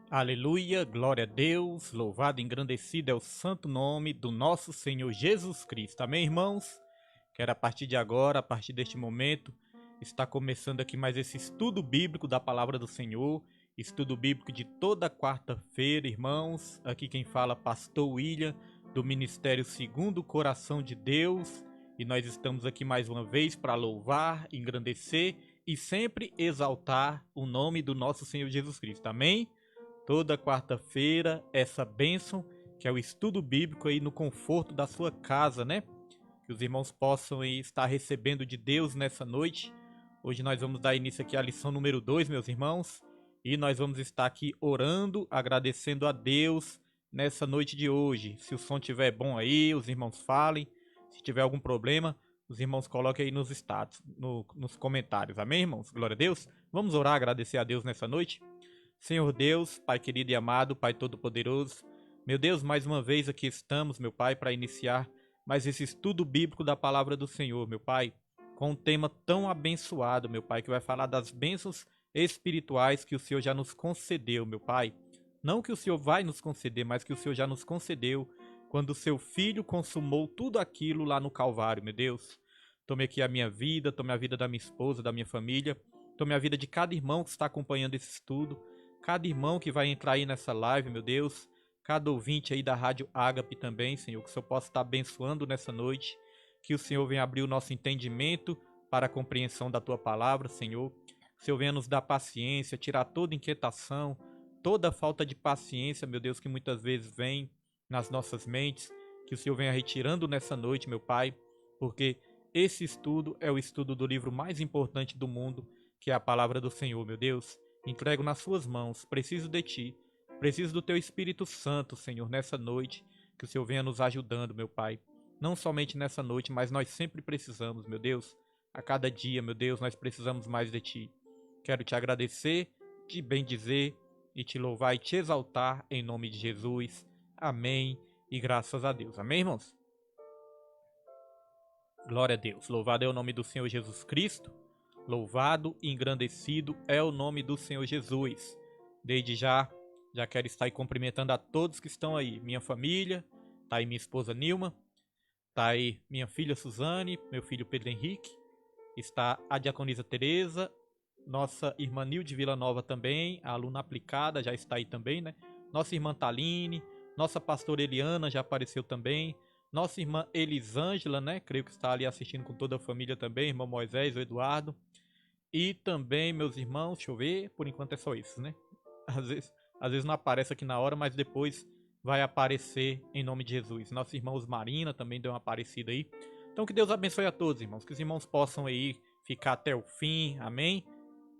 Aleluia, glória a Deus, louvado e engrandecido é o santo nome do nosso Senhor Jesus Cristo. Amém, irmãos? Quero a partir de agora, a partir deste momento, está começando aqui mais esse estudo bíblico da palavra do Senhor, estudo bíblico de toda quarta-feira, irmãos. Aqui quem fala é Pastor William, do Ministério Segundo o Coração de Deus, e nós estamos aqui mais uma vez para louvar, engrandecer e sempre exaltar o nome do nosso Senhor Jesus Cristo. Amém? Toda quarta-feira, essa bênção, que é o estudo bíblico aí no conforto da sua casa, né? Que os irmãos possam aí estar recebendo de Deus nessa noite. Hoje nós vamos dar início aqui à lição número 2, meus irmãos. E nós vamos estar aqui orando, agradecendo a Deus nessa noite de hoje. Se o som estiver bom aí, os irmãos falem. Se tiver algum problema, os irmãos coloquem aí nos status, nos comentários. Amém, irmãos? Glória a Deus. Vamos orar, agradecer a Deus nessa noite. Senhor Deus, Pai querido e amado, Pai todo-poderoso, meu Deus, mais uma vez aqui estamos, meu Pai, para iniciar mais esse estudo bíblico da palavra do Senhor, meu Pai, com um tema tão abençoado, meu Pai, que vai falar das bênçãos espirituais que o Senhor já nos concedeu, meu Pai. Não que o Senhor vai nos conceder, mas que o Senhor já nos concedeu quando o seu Filho consumou tudo aquilo lá no Calvário, meu Deus. Tome aqui a minha vida, tome a vida da minha esposa, da minha família, tome a vida de cada irmão que está acompanhando esse estudo, cada irmão que vai entrar aí nessa live, meu Deus, cada ouvinte aí da Rádio Ágape também, Senhor, que o Senhor possa estar abençoando nessa noite, que o Senhor venha abrir o nosso entendimento para a compreensão da Tua palavra, Senhor, que o Senhor venha nos dar paciência, tirar toda inquietação, toda falta de paciência, meu Deus, que muitas vezes vem nas nossas mentes, que o Senhor venha retirando nessa noite, meu Pai, porque esse estudo é o estudo do livro mais importante do mundo, que é a palavra do Senhor, meu Deus. Entrego nas suas mãos, preciso de Ti, preciso do Teu Espírito Santo, Senhor, nessa noite, que o Senhor venha nos ajudando, meu Pai. Não somente nessa noite, mas nós sempre precisamos, meu Deus. A cada dia, meu Deus, nós precisamos mais de Ti. Quero Te agradecer, Te bendizer e Te louvar e Te exaltar em nome de Jesus. Amém e graças a Deus. Amém, irmãos? Glória a Deus. Louvado é o nome do Senhor Jesus Cristo. Louvado e engrandecido é o nome do Senhor Jesus. Desde já quero estar aí cumprimentando a todos que estão aí. Minha família, tá aí minha esposa Nilma, tá aí minha filha Suzane, meu filho Pedro Henrique, está a diaconisa Tereza, nossa irmã Nilde Vila Nova também, a aluna aplicada já está aí também, né? Nossa irmã Taline, nossa pastora Eliana já apareceu também, nossa irmã Elisângela, né? Creio que está ali assistindo com toda a família também, irmão Moisés, o Eduardo. E também, meus irmãos, deixa eu ver, por enquanto é só isso, né? Às vezes não aparece aqui na hora, mas depois vai aparecer em nome de Jesus. Nossos irmãos Marina também deu uma aparecida aí. Então que Deus abençoe a todos, irmãos. Que os irmãos possam aí ficar até o fim, amém?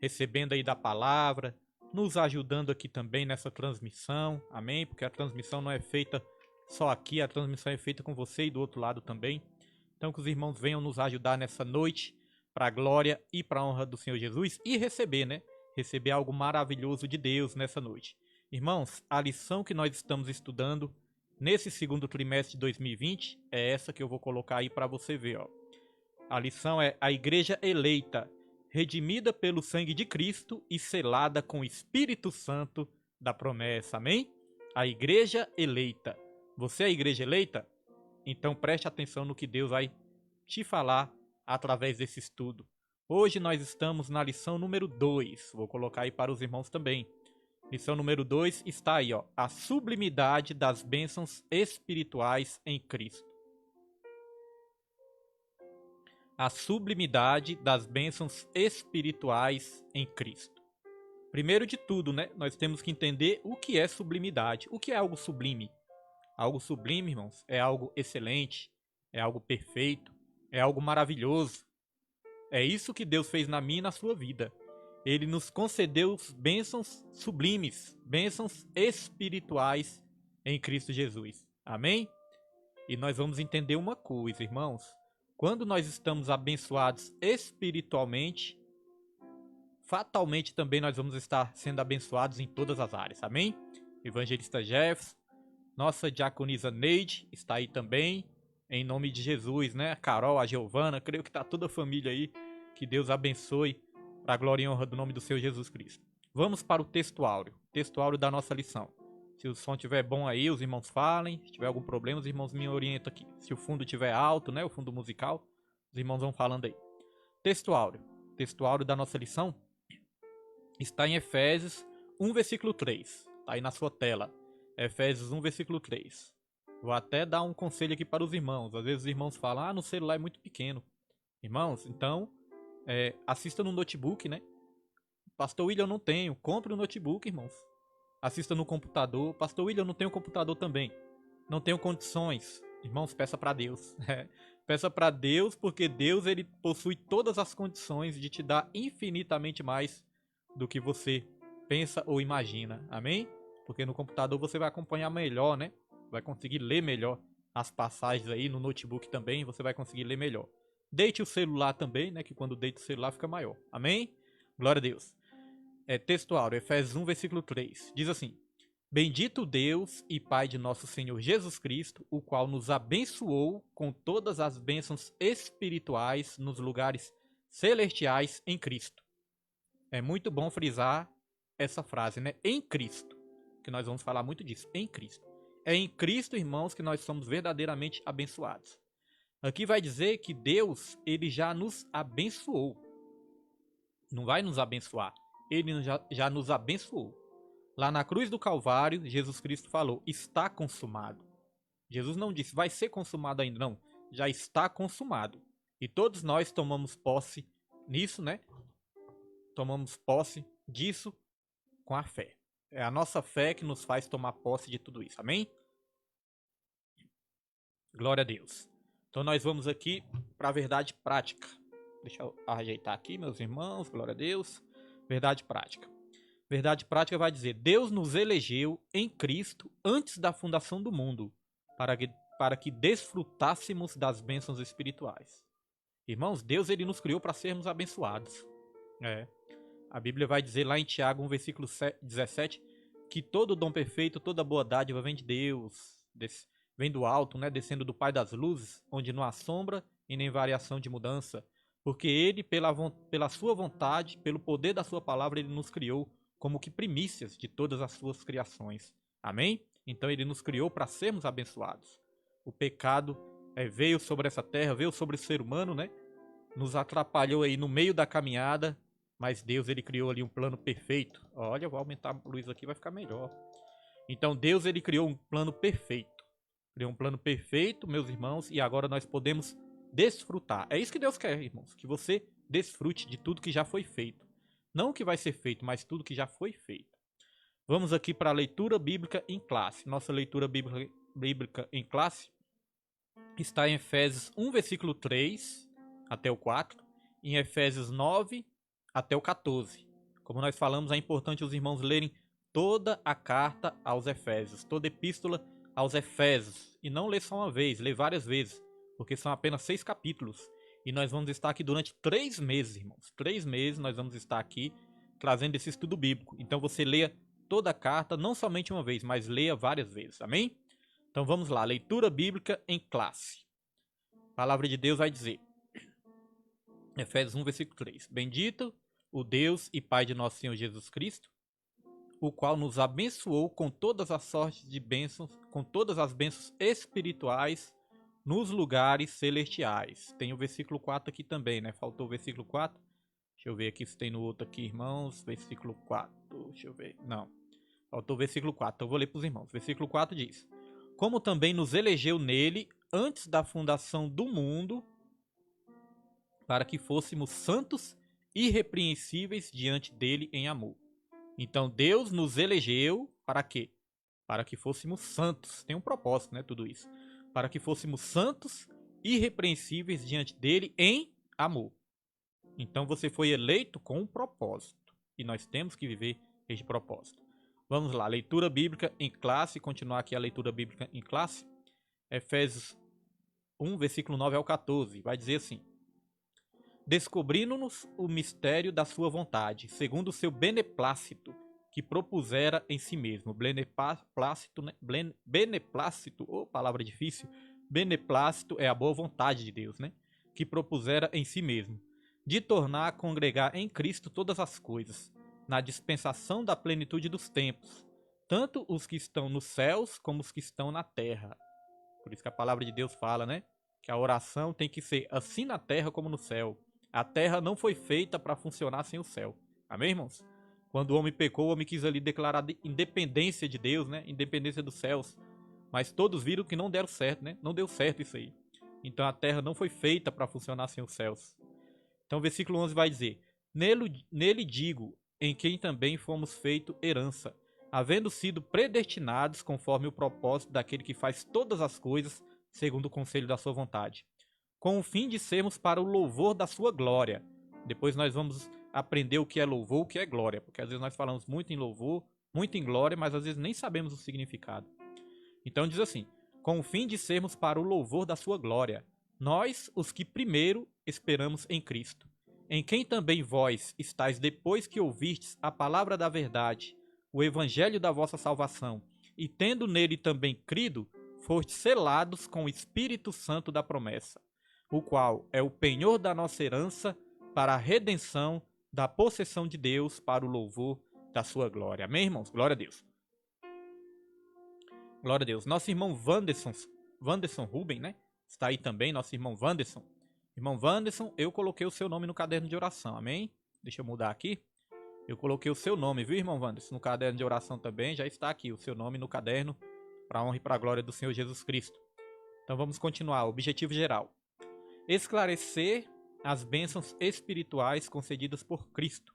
Recebendo aí da palavra, nos ajudando aqui também nessa transmissão, amém? Porque a transmissão não é feita só aqui, a transmissão é feita com você e do outro lado também. Então que os irmãos venham nos ajudar nessa noite, para a glória e para a honra do Senhor Jesus e receber, né? Receber algo maravilhoso de Deus nessa noite. Irmãos, a lição que nós estamos estudando nesse segundo trimestre de 2020 é essa que eu vou colocar aí para você ver, ó. A lição é a igreja eleita, redimida pelo sangue de Cristo e selada com o Espírito Santo da promessa. Amém? A igreja eleita. Você é a igreja eleita? Então preste atenção no que Deus vai te falar através desse estudo. Hoje nós estamos na lição número 2. Vou colocar aí para os irmãos também. Lição número 2 está aí, ó. A sublimidade das bênçãos espirituais em Cristo. A sublimidade das bênçãos espirituais em Cristo. Primeiro de tudo, né? Nós temos que entender o que é sublimidade. O que é algo sublime? Algo sublime, irmãos, é algo excelente, é algo perfeito, é algo maravilhoso. É isso que Deus fez na minha e na sua vida. Ele nos concedeu bênçãos sublimes, bênçãos espirituais em Cristo Jesus. Amém? E nós vamos entender uma coisa, irmãos. Quando nós estamos abençoados espiritualmente, fatalmente também nós vamos estar sendo abençoados em todas as áreas. Amém? Evangelista Jefferson, nossa diaconisa Neide está aí também. Em nome de Jesus, né? A Carol, a Giovana, creio que está toda a família aí. Que Deus abençoe para a glória e honra do nome do Senhor Jesus Cristo. Vamos para o texto áureo da nossa lição. Se o som estiver bom aí, os irmãos falem. Se tiver algum problema, os irmãos me orientam aqui. Se o fundo estiver alto, né, o fundo musical, os irmãos vão falando aí. Texto áureo da nossa lição está em Efésios 1, versículo 3. Está aí na sua tela. Efésios 1, versículo 3. Vou até dar um conselho aqui para os irmãos. Às vezes os irmãos falam, no celular é muito pequeno. Irmãos, então, assista no notebook, né? Pastor William, eu não tenho. Compre um notebook, irmãos. Assista no computador. Pastor William, eu não tenho computador também. Não tenho condições. Irmãos, peça para Deus. Peça para Deus, porque Deus ele possui todas as condições de te dar infinitamente mais do que você pensa ou imagina. Amém? Porque no computador você vai acompanhar melhor, né? Vai conseguir ler melhor as passagens aí. No notebook também você vai conseguir ler melhor. Deite o celular também, né? Que quando deita o celular fica maior. Amém? Glória a Deus. Texto áureo, Efésios 1, versículo 3. Diz assim: Bendito Deus e Pai de nosso Senhor Jesus Cristo, o qual nos abençoou com todas as bênçãos espirituais nos lugares celestiais em Cristo. É muito bom frisar essa frase, né? Em Cristo. Que nós vamos falar muito disso. Em Cristo. É em Cristo, irmãos, que nós somos verdadeiramente abençoados. Aqui vai dizer que Deus, ele já nos abençoou. Não vai nos abençoar. Ele já nos abençoou. Lá na cruz do Calvário, Jesus Cristo falou, está consumado. Jesus não disse, vai ser consumado ainda, não. Já está consumado. E todos nós tomamos posse nisso, né? Tomamos posse disso com a fé. É a nossa fé que nos faz tomar posse de tudo isso. Amém? Glória a Deus. Então nós vamos aqui para a verdade prática. Deixa eu ajeitar aqui, meus irmãos. Glória a Deus. Verdade prática. Verdade prática vai dizer, Deus nos elegeu em Cristo antes da fundação do mundo, para que desfrutássemos das bênçãos espirituais. Irmãos, Deus ele nos criou para sermos abençoados. A Bíblia vai dizer lá em Tiago 1, versículo 17, que todo dom perfeito, toda boa dádiva vem de Deus, vem do alto, né, descendo do Pai das luzes, onde não há sombra e nem variação de mudança, porque ele, pela sua vontade, pelo poder da sua palavra, ele nos criou como que primícias de todas as suas criações. Amém? Então ele nos criou para sermos abençoados. O pecado veio sobre essa terra, veio sobre o ser humano, né? Nos atrapalhou aí no meio da caminhada, mas Deus ele criou ali um plano perfeito. Olha, eu vou aumentar a luz aqui, vai ficar melhor. Então Deus ele criou um plano perfeito. Criou um plano perfeito, meus irmãos, e agora nós podemos desfrutar. É isso que Deus quer, irmãos, que você desfrute de tudo que já foi feito. Não o que vai ser feito, mas tudo que já foi feito. Vamos aqui para a leitura bíblica em classe. Nossa leitura bíblica em classe está em Efésios 1, versículo 3 até o 4, em Efésios 9 até o 14. Como nós falamos, é importante os irmãos lerem toda a carta aos Efésios, toda epístola aos Efésios, e não ler só uma vez, ler várias vezes, porque são apenas 6 capítulos. E nós vamos estar aqui durante 3 meses, irmãos. 3 meses nós vamos estar aqui trazendo esse estudo bíblico. Então você leia toda a carta, não somente uma vez, mas leia várias vezes. Amém? Então vamos lá, leitura bíblica em classe. A palavra de Deus vai dizer, Efésios 1, versículo 3. Bendito o Deus e Pai de nosso Senhor Jesus Cristo, o qual nos abençoou com todas as sortes de bênçãos, com todas as bênçãos espirituais nos lugares celestiais. Tem o versículo 4 aqui também, né? Faltou o versículo 4. Deixa eu ver aqui se tem no outro aqui, irmãos. Versículo 4. Deixa eu ver. Não. Faltou o versículo 4. Então eu vou ler para os irmãos. Versículo 4 diz: Como também nos elegeu nele antes da fundação do mundo, para que fôssemos santos e irrepreensíveis diante dele em amor. Então Deus nos elegeu para quê? Para que fôssemos santos. Tem um propósito, né? Tudo isso. Para que fôssemos santos e irrepreensíveis diante dele em amor. Então você foi eleito com um propósito. E nós temos que viver este propósito. Vamos lá, leitura bíblica em classe. Continuar aqui a leitura bíblica em classe. Efésios 1, versículo 9 ao 14. Vai dizer assim: Descobrindo-nos o mistério da sua vontade, segundo o seu beneplácito, que propusera em si mesmo. Beneplácito, né? Beneplácito, palavra difícil. Beneplácito é a boa vontade de Deus, né? Que propusera em si mesmo, de tornar a congregar em Cristo todas as coisas, na dispensação da plenitude dos tempos, tanto os que estão nos céus como os que estão na terra. Por isso que a palavra de Deus fala, né? Que a oração tem que ser assim na terra como no céu. A terra não foi feita para funcionar sem o céu. Amém, irmãos? Quando o homem pecou, o homem quis ali declarar independência de Deus, né? Independência dos céus. Mas todos viram que não deram certo, né? Não deu certo isso aí. Então a terra não foi feita para funcionar sem os céus. Então o versículo 11 vai dizer: Nele digo, em quem também fomos feito herança, havendo sido predestinados conforme o propósito daquele que faz todas as coisas segundo o conselho da sua vontade, com o fim de sermos para o louvor da sua glória. Depois nós vamos aprender o que é louvor, o que é glória, porque às vezes nós falamos muito em louvor, muito em glória, mas às vezes nem sabemos o significado. Então diz assim: com o fim de sermos para o louvor da sua glória, nós, os que primeiro esperamos em Cristo, em quem também vós estáis depois que ouvistes a palavra da verdade, o evangelho da vossa salvação, e tendo nele também crido, fostes selados com o Espírito Santo da promessa, o qual é o penhor da nossa herança para a redenção da possessão de Deus para o louvor da sua glória. Amém, irmãos? Glória a Deus. Glória a Deus. Nosso irmão Wanderson Ruben, né? Está aí também, nosso irmão Wanderson. Irmão Wanderson, eu coloquei o seu nome no caderno de oração, amém? Deixa eu mudar aqui. Eu coloquei o seu nome, viu, irmão Wanderson? No caderno de oração também, já está aqui o seu nome no caderno, para a honra e para a glória do Senhor Jesus Cristo. Então vamos continuar. Objetivo geral: esclarecer as bênçãos espirituais concedidas por Cristo.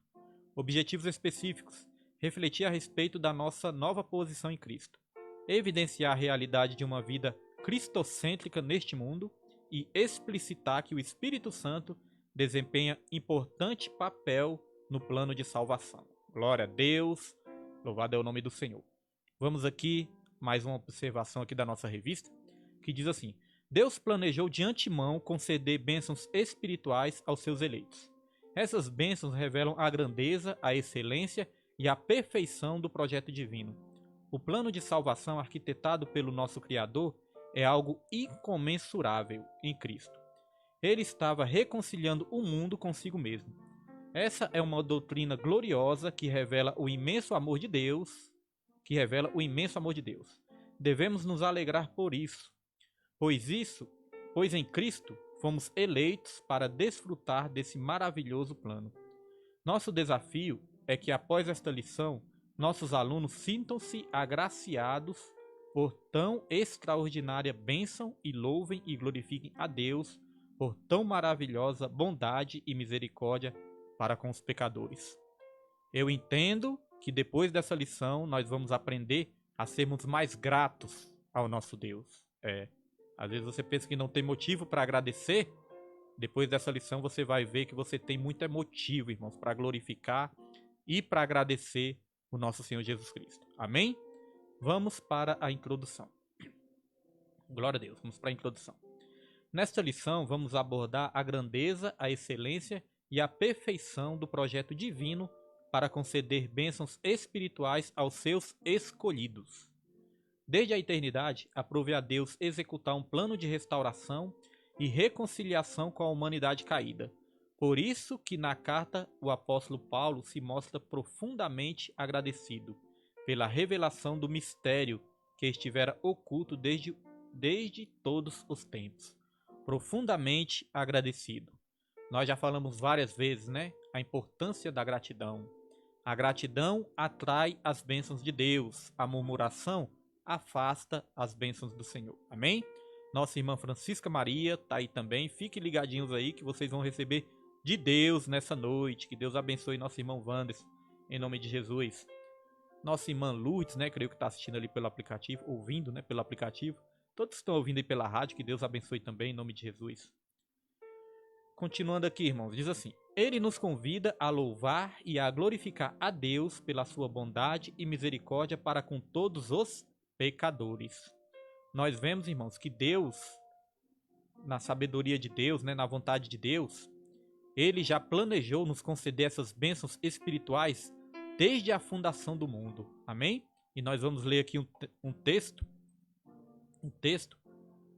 Objetivos específicos: refletir a respeito da nossa nova posição em Cristo. Evidenciar a realidade de uma vida cristocêntrica neste mundo e explicitar que o Espírito Santo desempenha importante papel no plano de salvação. Glória a Deus, louvado é o nome do Senhor. Vamos aqui, mais uma observação aqui da nossa revista, que diz assim: Deus planejou de antemão conceder bênçãos espirituais aos seus eleitos. Essas bênçãos revelam a grandeza, a excelência e a perfeição do projeto divino. O plano de salvação arquitetado pelo nosso Criador é algo incomensurável em Cristo. Ele estava reconciliando o mundo consigo mesmo. Essa é uma doutrina gloriosa que revela o imenso amor de Deus, Devemos nos alegrar por isso, pois em Cristo fomos eleitos para desfrutar desse maravilhoso plano. Nosso desafio é que após esta lição, nossos alunos sintam-se agraciados por tão extraordinária bênção e louvem e glorifiquem a Deus por tão maravilhosa bondade e misericórdia para com os pecadores. Eu entendo que depois dessa lição nós vamos aprender a sermos mais gratos ao nosso Deus. Às vezes você pensa que não tem motivo para agradecer. Depois dessa lição você vai ver que você tem muito motivo, irmãos, para glorificar e para agradecer o nosso Senhor Jesus Cristo. Amém? Vamos para a introdução. Glória a Deus, vamos para a introdução. Nesta lição vamos abordar a grandeza, a excelência e a perfeição do projeto divino para conceder bênçãos espirituais aos seus escolhidos. Desde a eternidade, aprove a Deus executar um plano de restauração e reconciliação com a humanidade caída. Por isso que na carta o apóstolo Paulo se mostra profundamente agradecido pela revelação do mistério que estivera oculto desde todos os tempos. Profundamente agradecido. Nós já falamos várias vezes, né? A importância da gratidão. A gratidão atrai as bênçãos de Deus. A murmuração afasta as bênçãos do Senhor. Amém? Nossa irmã Francisca Maria tá aí também. Fiquem ligadinhos aí que vocês vão receber de Deus nessa noite. Que Deus abençoe nosso irmão Wanderson, em nome de Jesus. Nossa irmã Lourdes, né? Creio que está assistindo ali pelo aplicativo, ouvindo, né? Pelo aplicativo. Todos estão ouvindo aí pela rádio. Que Deus abençoe também, em nome de Jesus. Continuando aqui, irmãos, diz assim: Ele nos convida a louvar e a glorificar a Deus pela sua bondade e misericórdia para com todos os pecadores. Nós vemos, irmãos, que Deus, na sabedoria de Deus, né, na vontade de Deus, Ele já planejou nos conceder essas bênçãos espirituais desde a fundação do mundo. Amém? E nós vamos ler aqui um texto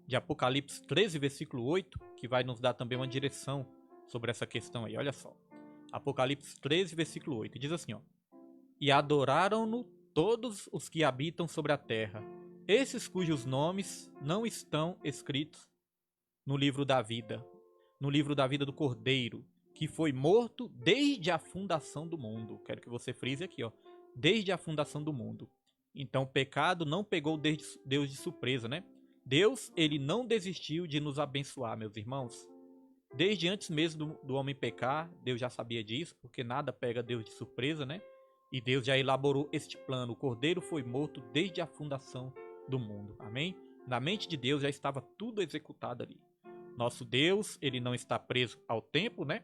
de Apocalipse 13, versículo 8, que vai nos dar também uma direção sobre essa questão aí. Olha só. Apocalipse 13, versículo 8. Diz assim, ó: e adoraram-no todos os que habitam sobre a terra, esses cujos nomes não estão escritos no livro da vida, no livro da vida do Cordeiro, que foi morto desde a fundação do mundo. Quero que você frise aqui, ó, desde a fundação do mundo. Então o pecado não pegou Deus de surpresa, né? Deus, ele não desistiu de nos abençoar, meus irmãos. Desde antes mesmo do homem pecar, Deus já sabia disso, porque nada pega Deus de surpresa, né? E Deus já elaborou este plano. O Cordeiro foi morto desde a fundação do mundo. Amém? Na mente de Deus já estava tudo executado ali. Nosso Deus, ele não está preso ao tempo, né?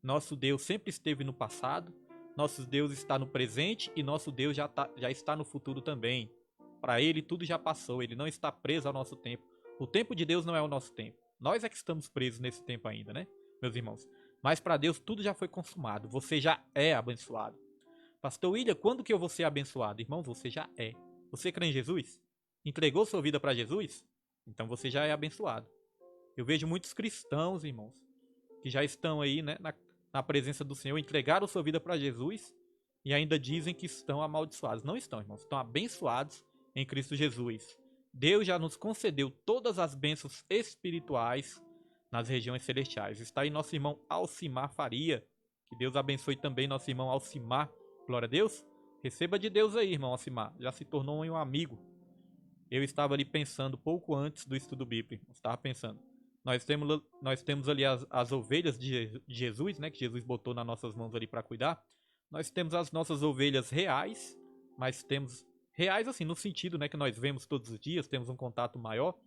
Nosso Deus sempre esteve no passado. Nosso Deus está no presente e nosso Deus já está no futuro também. Para ele tudo já passou, ele não está preso ao nosso tempo. O tempo de Deus não é o nosso tempo. Nós é que estamos presos nesse tempo ainda, né, meus irmãos? Mas para Deus tudo já foi consumado. Você já é abençoado. Pastor William, quando que eu vou ser abençoado? Irmão, você já é. Você crê em Jesus? Entregou sua vida para Jesus? Então você já é abençoado. Eu vejo muitos cristãos, irmãos, que já estão aí, né, na presença do Senhor, entregaram sua vida para Jesus e ainda dizem que estão amaldiçoados. Não estão, irmãos. Estão abençoados em Cristo Jesus. Deus já nos concedeu todas as bênçãos espirituais nas regiões celestiais. Está aí nosso irmão Alcimar Faria. Que Deus abençoe também nosso irmão Alcimar. Glória a Deus. Receba de Deus aí, irmão Alcimar. Já se tornou um amigo. Eu estava ali pensando pouco antes do estudo bíblico. Estava pensando. Nós temos ali as ovelhas de Jesus, né? Que Jesus botou nas nossas mãos ali para cuidar. Nós temos as nossas ovelhas reais, mas temos reais assim no sentido, né, que nós vemos todos os dias, temos um contato maior,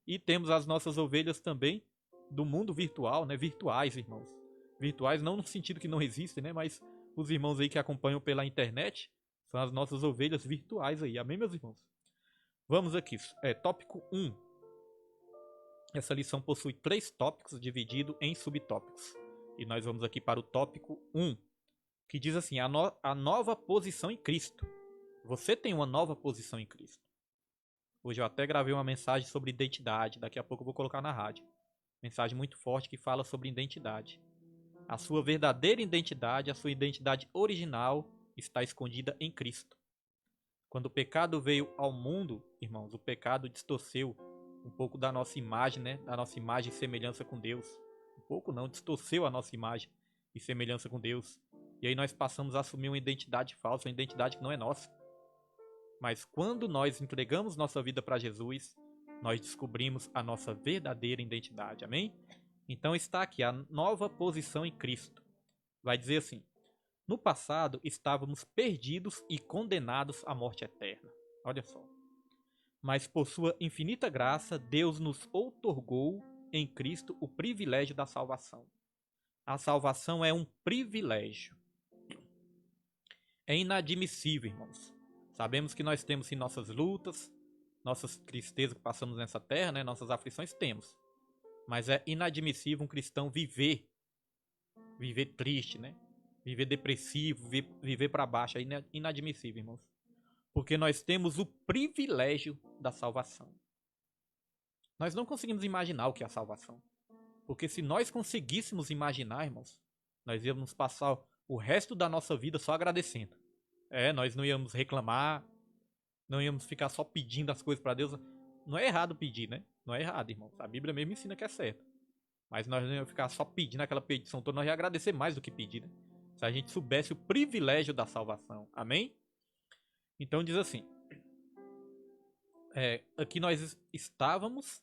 e temos as nossas ovelhas também do mundo virtual, né, virtuais, irmãos. Virtuais não no sentido que não existem, né, mas os irmãos aí que acompanham pela internet são as nossas ovelhas virtuais aí. Amém, meus irmãos? Vamos aqui, tópico 1. Essa lição possui 3 tópicos divididos em subtópicos. E nós vamos aqui para o tópico 1, que diz assim, a nova posição em Cristo. Você tem uma nova posição em Cristo. Hoje eu até gravei uma mensagem sobre identidade, daqui a pouco eu vou colocar na rádio. Mensagem muito forte que fala sobre identidade. A sua verdadeira identidade, a sua identidade original está escondida em Cristo. Quando o pecado veio ao mundo, irmãos, o pecado distorceu um pouco da nossa imagem, né? Da nossa imagem e semelhança com Deus. Um pouco não, distorceu a nossa imagem e semelhança com Deus. E aí nós passamos a assumir uma identidade falsa, uma identidade que não é nossa. Mas quando nós entregamos nossa vida para Jesus, nós descobrimos a nossa verdadeira identidade. Amém? Então está aqui a nova posição em Cristo. Vai dizer assim: no passado estávamos perdidos e condenados à morte eterna. Olha só. Mas por sua infinita graça, Deus nos outorgou em Cristo o privilégio da salvação. A salvação é um privilégio. É inadmissível, irmãos. Sabemos que nós temos sim nossas lutas, nossas tristezas que passamos nessa terra, né? Nossas aflições temos. Mas é inadmissível um cristão viver triste, né? Viver depressivo, viver para baixo. É inadmissível, irmãos. Porque nós temos o privilégio da salvação. Nós não conseguimos imaginar o que é a salvação. Porque se nós conseguíssemos imaginar, irmãos, nós íamos passar o resto da nossa vida só agradecendo. Nós não íamos reclamar, não íamos ficar só pedindo as coisas para Deus. Não é errado pedir, né? Não é errado, irmãos. A Bíblia mesmo ensina que é certo. Mas nós não íamos ficar só pedindo aquela petição toda, nós ia agradecer mais do que pedir, né? Se a gente soubesse o privilégio da salvação. Amém? Então diz assim, aqui nós estávamos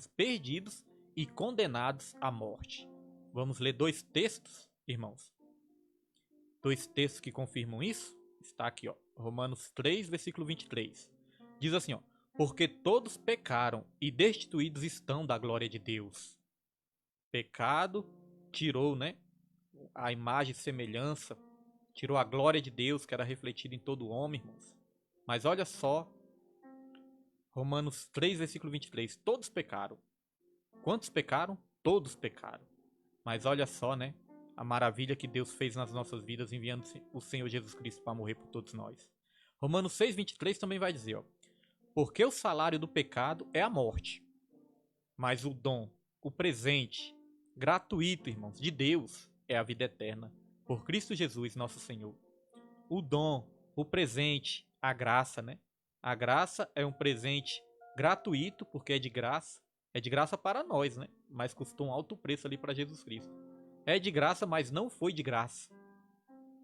perdidos e condenados à morte. Vamos ler 2 textos, irmãos. 2 textos que confirmam isso. Está aqui, ó, Romanos 3, versículo 23. Diz assim, ó: porque todos pecaram e destituídos estão da glória de Deus. Pecado tirou, né, a imagem e semelhança, tirou a glória de Deus que era refletida em todo homem, irmãos. Mas olha só, Romanos 3, versículo 23. Todos pecaram. Quantos pecaram? Todos pecaram. Mas olha só, né, a maravilha que Deus fez nas nossas vidas enviando o Senhor Jesus Cristo para morrer por todos nós. Romanos 6, 23 também vai dizer, ó: porque o salário do pecado é a morte, mas o dom, o presente, gratuito, irmãos, de Deus é a vida eterna, por Cristo Jesus, nosso Senhor. O dom, o presente, a graça, né? A graça é um presente gratuito, porque é de graça para nós, né? Mas custou um alto preço ali para Jesus Cristo. É de graça, mas não foi de graça.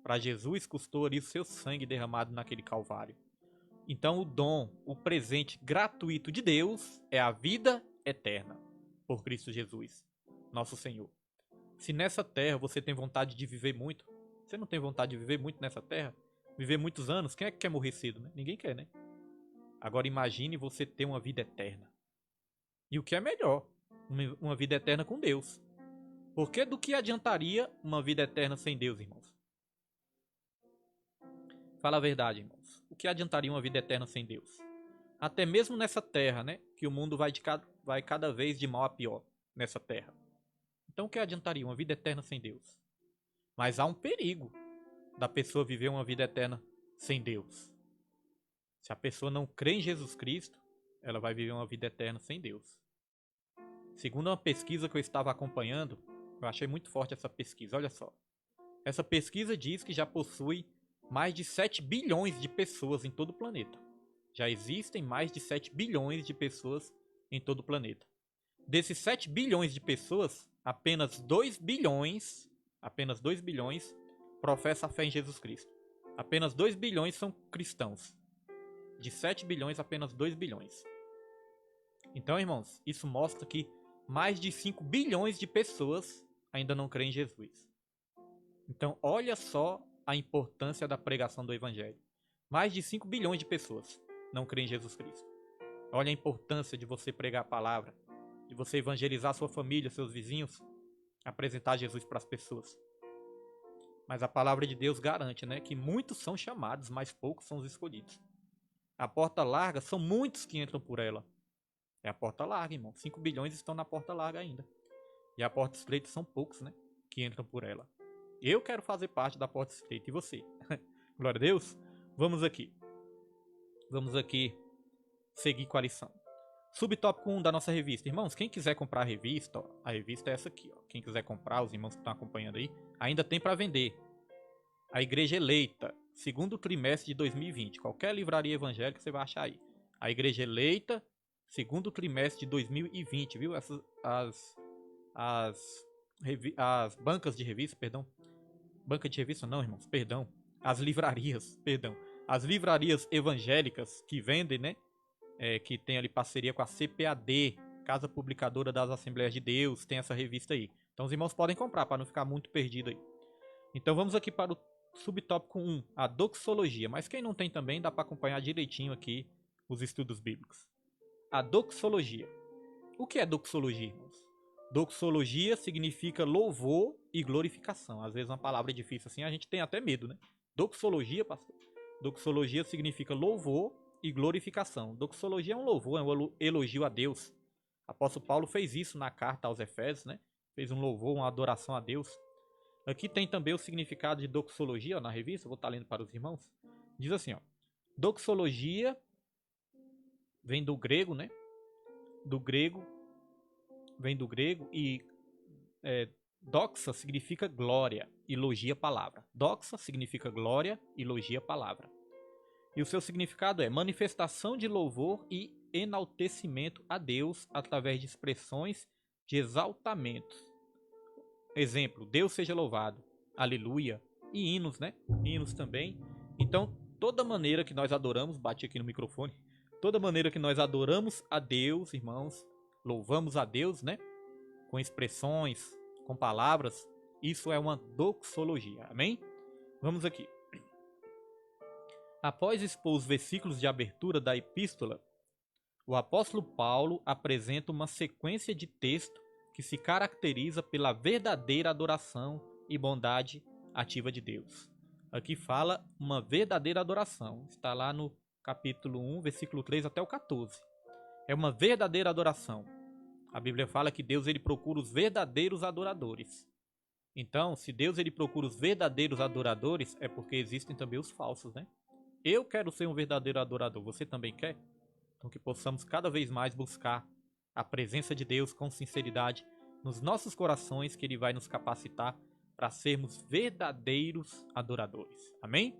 Para Jesus custou ali o seu sangue derramado naquele Calvário. Então o dom, o presente gratuito de Deus é a vida eterna por Cristo Jesus, nosso Senhor. Se nessa terra você tem vontade de viver muito, você não tem vontade de viver muito nessa terra? Viver muitos anos? Quem é que quer morrer cedo, né? Ninguém quer, né? Agora imagine você ter uma vida eterna. E o que é melhor? Uma vida eterna com Deus. Porque do que adiantaria uma vida eterna sem Deus, irmãos? Fala a verdade, irmãos. O que adiantaria uma vida eterna sem Deus? Até mesmo nessa terra, né? Que o mundo vai cada vez de mal a pior nessa terra. Então o que adiantaria uma vida eterna sem Deus? Mas há um perigo da pessoa viver uma vida eterna sem Deus. Se a pessoa não crê em Jesus Cristo, ela vai viver uma vida eterna sem Deus. Segundo uma pesquisa que eu estava acompanhando, eu achei muito forte essa pesquisa, olha só. Essa pesquisa diz que já possui mais de 7 bilhões de pessoas em todo o planeta. Já existem mais de 7 bilhões de pessoas em todo o planeta. Desses 7 bilhões de pessoas, apenas 2 bilhões professam a fé em Jesus Cristo. Apenas 2 bilhões são cristãos. De 7 bilhões, apenas 2 bilhões. Então, irmãos, isso mostra que mais de 5 bilhões de pessoas ainda não creem em Jesus. Então, olha só a importância da pregação do Evangelho. Mais de 5 bilhões de pessoas não creem em Jesus Cristo. Olha a importância de você pregar a palavra, de você evangelizar sua família, seus vizinhos, apresentar Jesus para as pessoas. Mas a palavra de Deus garante, né, que muitos são chamados, mas poucos são os escolhidos. A porta larga, são muitos que entram por ela. É a porta larga, irmão. 5 bilhões estão na porta larga ainda. E a porta estreita são poucos, né, que entram por ela. Eu quero fazer parte da porta estreita. E você? Glória a Deus. Vamos aqui seguir com a lição. Subtópico 1 da nossa revista. Irmãos, quem quiser comprar a revista, ó, a revista é essa aqui. Ó. Quem quiser comprar, os irmãos que estão acompanhando aí, ainda tem para vender. A Igreja Eleita, segundo trimestre de 2020. Qualquer livraria evangélica você vai achar aí. A Igreja Eleita, segundo trimestre de 2020, viu? As bancas de revista, perdão. Banca de revista não, irmãos, perdão. As livrarias, perdão. As livrarias evangélicas que vendem, né? Que tem ali parceria com a CPAD, Casa Publicadora das Assembleias de Deus, tem essa revista aí. Então os irmãos podem comprar para não ficar muito perdido aí. Então vamos aqui para o subtópico 1, a doxologia. Mas quem não tem também, dá para acompanhar direitinho aqui os estudos bíblicos. A doxologia. O que é doxologia, irmãos? Doxologia significa louvor e glorificação. Às vezes uma palavra difícil assim, a gente tem até medo, né? Doxologia, pastor. Doxologia significa louvor e glorificação. Doxologia é um louvor, é um elogio a Deus. O apóstolo Paulo fez isso na carta aos Efésios, né? Fez um louvor, uma adoração a Deus. Aqui tem também o significado de doxologia, ó, na revista, vou estar lendo para os irmãos. Diz assim, ó. Doxologia vem do grego, né? Vem do grego e doxa significa glória, elogia a palavra. Doxa significa glória, elogia a palavra. E o seu significado é manifestação de louvor e enaltecimento a Deus através de expressões de exaltamento. Exemplo, Deus seja louvado, aleluia, e hinos, né? Hinos também. Então, toda maneira que nós adoramos, bate aqui no microfone, toda maneira que nós adoramos a Deus, irmãos, louvamos a Deus, né? Com expressões, com palavras, isso é uma doxologia, amém? Vamos aqui. Após expor os versículos de abertura da epístola, o apóstolo Paulo apresenta uma sequência de texto que se caracteriza pela verdadeira adoração e bondade ativa de Deus. Aqui fala uma verdadeira adoração. Está lá no capítulo 1, versículo 3 até o 14. É uma verdadeira adoração. A Bíblia fala que Deus ele procura os verdadeiros adoradores. Então, se Deus ele procura os verdadeiros adoradores, é porque existem também os falsos, né? Eu quero ser um verdadeiro adorador. Você também quer? Então que possamos cada vez mais buscar a presença de Deus com sinceridade nos nossos corações, que Ele vai nos capacitar para sermos verdadeiros adoradores. Amém?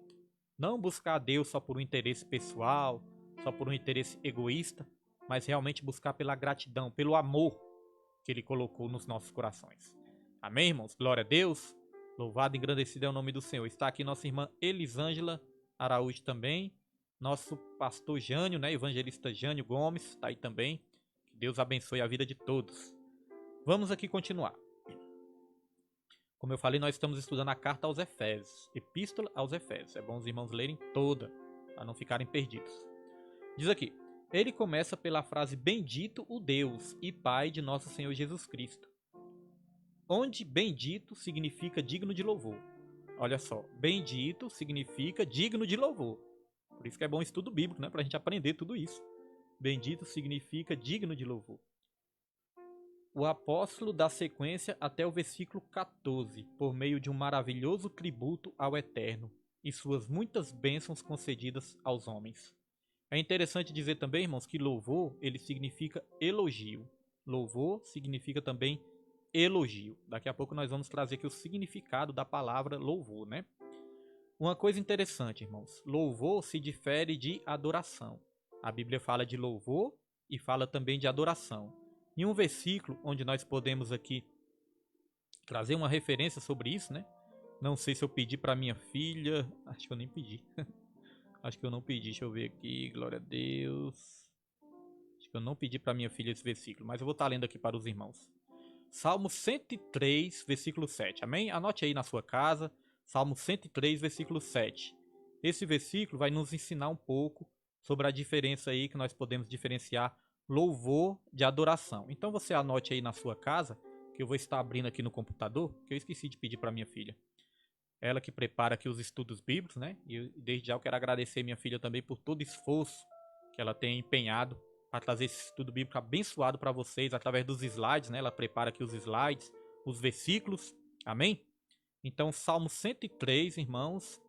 Não buscar a Deus só por um interesse pessoal, só por um interesse egoísta, mas realmente buscar pela gratidão, pelo amor que Ele colocou nos nossos corações. Amém, irmãos? Glória a Deus. Louvado e engrandecido é o nome do Senhor. Está aqui nossa irmã Elisângela Araújo também. Nosso pastor Jânio, né? Evangelista Jânio Gomes, está aí também. Que Deus abençoe a vida de todos. Vamos aqui continuar. Como eu falei, nós estamos estudando a carta aos Efésios, Epístola aos Efésios. É bom os irmãos lerem toda, para não ficarem perdidos. Diz aqui, ele começa pela frase bendito o Deus e Pai de nosso Senhor Jesus Cristo. Onde bendito significa digno de louvor. Olha só, bendito significa digno de louvor. Por isso que é bom estudo bíblico, né? Para a gente aprender tudo isso. Bendito significa digno de louvor. O apóstolo dá sequência até o versículo 14, por meio de um maravilhoso tributo ao Eterno e suas muitas bênçãos concedidas aos homens. É interessante dizer também, irmãos, que louvor, ele significa elogio. Louvor significa também elogio. Daqui a pouco nós vamos trazer aqui o significado da palavra louvor, né? Uma coisa interessante, irmãos, louvor se difere de adoração. A Bíblia fala de louvor e fala também de adoração. Em um versículo onde nós podemos aqui trazer uma referência sobre isso, né? Não sei se eu pedi para minha filha, acho que eu nem pedi. Acho que eu não pedi, deixa eu ver aqui, glória a Deus. Acho que eu não pedi para minha filha esse versículo, mas eu vou estar lendo aqui para os irmãos. Salmo 103, versículo 7, amém? Anote aí na sua casa, Salmo 103, versículo 7. Esse versículo vai nos ensinar um pouco sobre a diferença aí que nós podemos diferenciar louvor de adoração. Então você anote aí na sua casa, que eu vou estar abrindo aqui no computador, que eu esqueci de pedir para minha filha. Ela que prepara aqui os estudos bíblicos, né? E desde já eu quero agradecer minha filha também por todo o esforço que ela tem empenhado para trazer esse estudo bíblico abençoado para vocês através dos slides, né? Ela prepara aqui os slides, os versículos, amém? Então, Salmo 103, irmãos,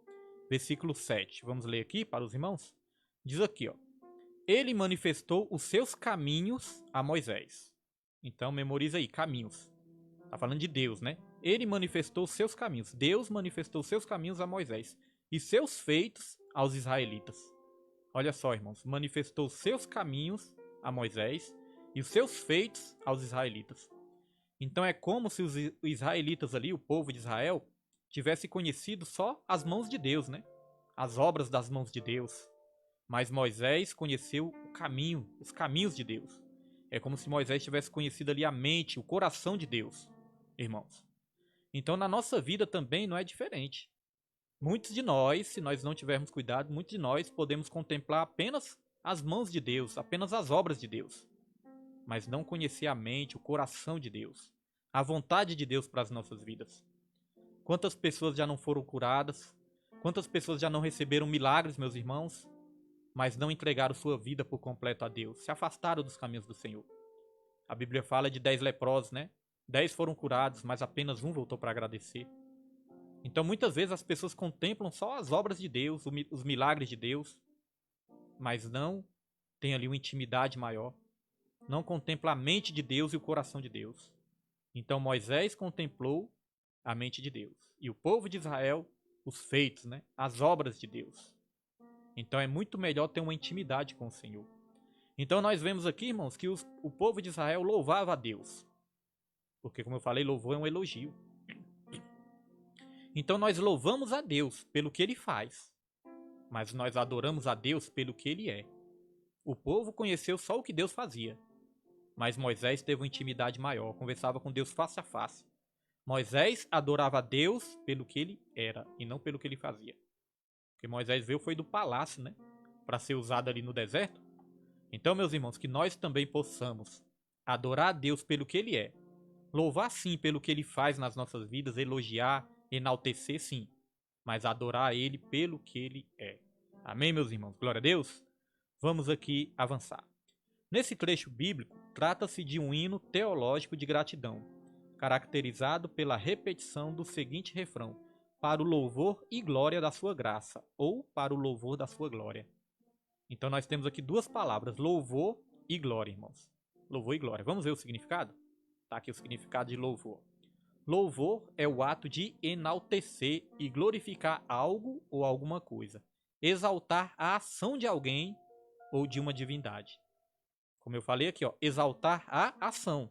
versículo 7. Vamos ler aqui para os irmãos? Diz aqui, ó. Ele manifestou os seus caminhos a Moisés. Então, memoriza aí, caminhos. Tá falando de Deus, né? Ele manifestou os seus caminhos. Deus manifestou os seus caminhos a Moisés e seus feitos aos israelitas. Olha só, irmãos, manifestou os seus caminhos a Moisés e os seus feitos aos israelitas. Então é como se os israelitas ali, o povo de Israel, tivesse conhecido só as mãos de Deus, né? As obras das mãos de Deus. Mas Moisés conheceu o caminho, os caminhos de Deus. É como se Moisés tivesse conhecido ali a mente, o coração de Deus, irmãos. Então na nossa vida também não é diferente. Muitos de nós, se nós não tivermos cuidado, muitos de nós podemos contemplar apenas as mãos de Deus, apenas as obras de Deus, mas não conhecer a mente, o coração de Deus, a vontade de Deus para as nossas vidas. Quantas pessoas já não foram curadas? Quantas pessoas já não receberam milagres, meus irmãos, mas não entregaram sua vida por completo a Deus, se afastaram dos caminhos do Senhor? A Bíblia fala de 10 leprosos, né? 10 foram curados, mas apenas um voltou para agradecer. Então muitas vezes as pessoas contemplam só as obras de Deus, os milagres de Deus, mas não tem ali uma intimidade maior. Não contempla a mente de Deus e o coração de Deus. Então Moisés contemplou a mente de Deus. E o povo de Israel, os feitos, né? As obras de Deus. Então é muito melhor ter uma intimidade com o Senhor. Então nós vemos aqui, irmãos, que o povo de Israel louvava a Deus. Porque, como eu falei, louvor é um elogio. Então nós louvamos a Deus pelo que Ele faz. Mas nós adoramos a Deus pelo que Ele é. O povo conheceu só o que Deus fazia. Mas Moisés teve uma intimidade maior, conversava com Deus face a face. Moisés adorava a Deus pelo que Ele era e não pelo que Ele fazia. Porque Moisés veio foi do palácio, né? Para ser usado ali no deserto. Então, meus irmãos, que nós também possamos adorar a Deus pelo que Ele é. Louvar sim pelo que Ele faz nas nossas vidas, elogiar, enaltecer sim. Mas adorar a Ele pelo que Ele é. Amém, meus irmãos? Glória a Deus. Vamos aqui avançar. Nesse trecho bíblico, trata-se de um hino teológico de gratidão, caracterizado pela repetição do seguinte refrão: para o louvor e glória da sua graça, ou para o louvor da sua glória. Então nós temos aqui duas palavras, louvor e glória, irmãos. Louvor e glória. Vamos ver o significado? Tá aqui o significado de louvor. Louvor é o ato de enaltecer e glorificar algo ou alguma coisa, exaltar a ação de alguém ou de uma divindade. Como eu falei aqui, ó, exaltar a ação.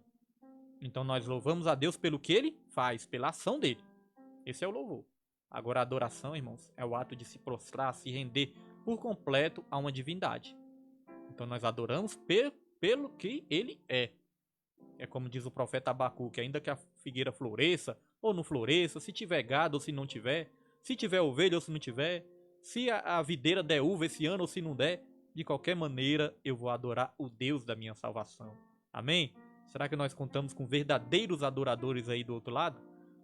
Então nós louvamos a Deus pelo que ele faz, pela ação dele. Esse é o louvor. Agora a adoração, irmãos, é o ato de se prostrar, se render por completo a uma divindade. Então nós adoramos pelo que ele é. É como diz o profeta Abacuque, ainda que a figueira floresça ou não floresça, se tiver gado ou se não tiver, se tiver ovelha ou se não tiver, se a videira der uva esse ano ou se não der, de qualquer maneira eu vou adorar o Deus da minha salvação. Amém? Será que nós contamos com verdadeiros adoradores aí do outro lado?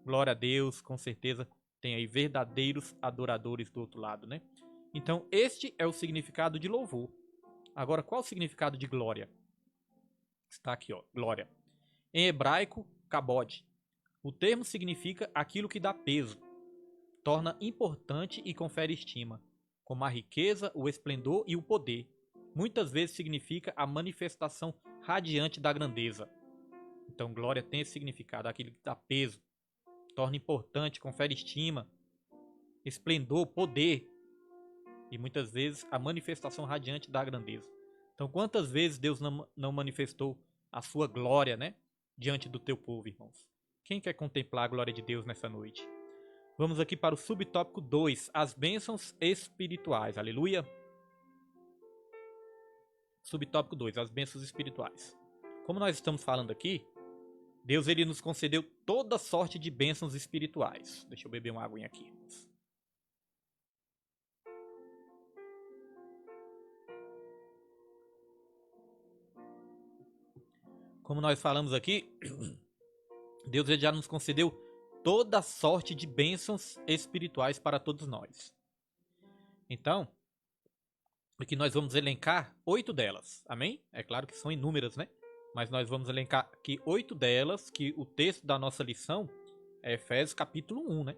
Glória a Deus, com certeza tem aí verdadeiros adoradores do outro lado, né? Então este é o significado de louvor. Agora, qual o significado de glória? Está aqui, ó, glória. Em hebraico, kabod. O termo significa aquilo que dá peso, torna importante e confere estima, como a riqueza, o esplendor e o poder. Muitas vezes significa a manifestação radiante da grandeza. Então, glória tem esse significado, aquilo que dá peso, torna importante, confere estima, esplendor, poder, e muitas vezes a manifestação radiante da grandeza. Então, quantas vezes Deus não manifestou a sua glória, né, diante do teu povo, irmãos? Quem quer contemplar a glória de Deus nessa noite? Vamos aqui para o subtópico 2, as bênçãos espirituais. Aleluia! Subtópico 2, as bênçãos espirituais. Como nós estamos falando aqui, Deus ele nos concedeu toda sorte de bênçãos espirituais. Deixa eu beber uma aguinha aqui. Como nós falamos aqui, Deus já nos concedeu toda sorte de bênçãos espirituais para todos nós. Então, aqui nós vamos elencar 8 delas, amém? É claro que são inúmeras, né? Mas nós vamos elencar aqui 8 delas, que o texto da nossa lição é Efésios capítulo 1, né?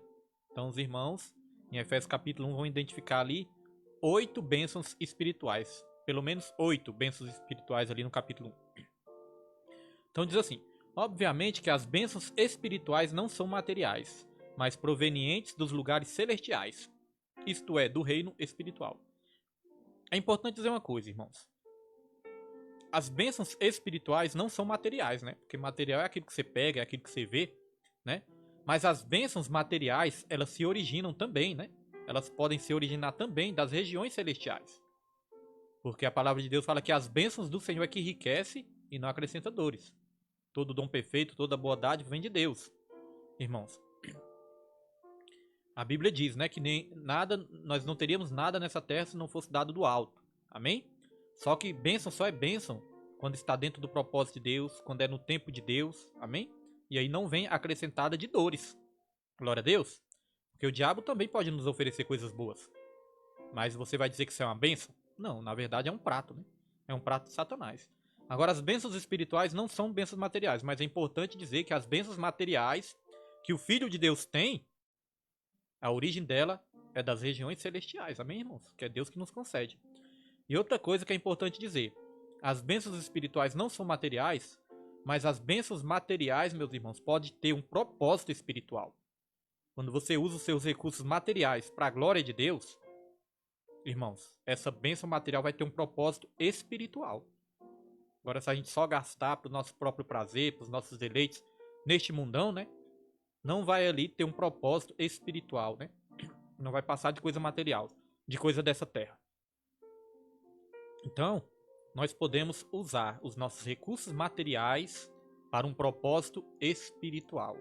Então os irmãos, em Efésios capítulo 1, vão identificar ali 8 bênçãos espirituais. Pelo menos 8 bênçãos espirituais ali no capítulo 1. Então diz assim, obviamente que as bênçãos espirituais não são materiais, mas provenientes dos lugares celestiais, isto é, do reino espiritual. É importante dizer uma coisa, irmãos. As bênçãos espirituais não são materiais, né? Porque material é aquilo que você pega, é aquilo que você vê, né? Mas as bênçãos materiais, elas se originam também, né? Elas podem se originar também das regiões celestiais. Porque a palavra de Deus fala que as bênçãos do Senhor é que enriquece e não acrescenta dores. Todo dom perfeito, toda boa dádiva vem de Deus, irmãos. A Bíblia diz, né, que nem nada, nós não teríamos nada nessa terra se não fosse dado do alto. Amém? Só que bênção só é bênção quando está dentro do propósito de Deus, quando é no tempo de Deus. Amém? E aí não vem acrescentada de dores. Glória a Deus. Porque o diabo também pode nos oferecer coisas boas. Mas você vai dizer que isso é uma bênção? Não, na verdade é um prato, né? É um prato de Satanás. Agora, as bênçãos espirituais não são bênçãos materiais, mas é importante dizer que as bênçãos materiais que o Filho de Deus tem, a origem dela é das regiões celestiais, amém, irmãos? Que é Deus que nos concede. E outra coisa que é importante dizer, as bênçãos espirituais não são materiais, mas as bênçãos materiais, meus irmãos, podem ter um propósito espiritual. Quando você usa os seus recursos materiais para a glória de Deus, irmãos, essa bênção material vai ter um propósito espiritual. Agora, se a gente só gastar para o nosso próprio prazer, para os nossos deleites neste mundão, né? Não vai ali ter um propósito espiritual, né? Não vai passar de coisa material, de coisa dessa terra. Então, nós podemos usar os nossos recursos materiais para um propósito espiritual.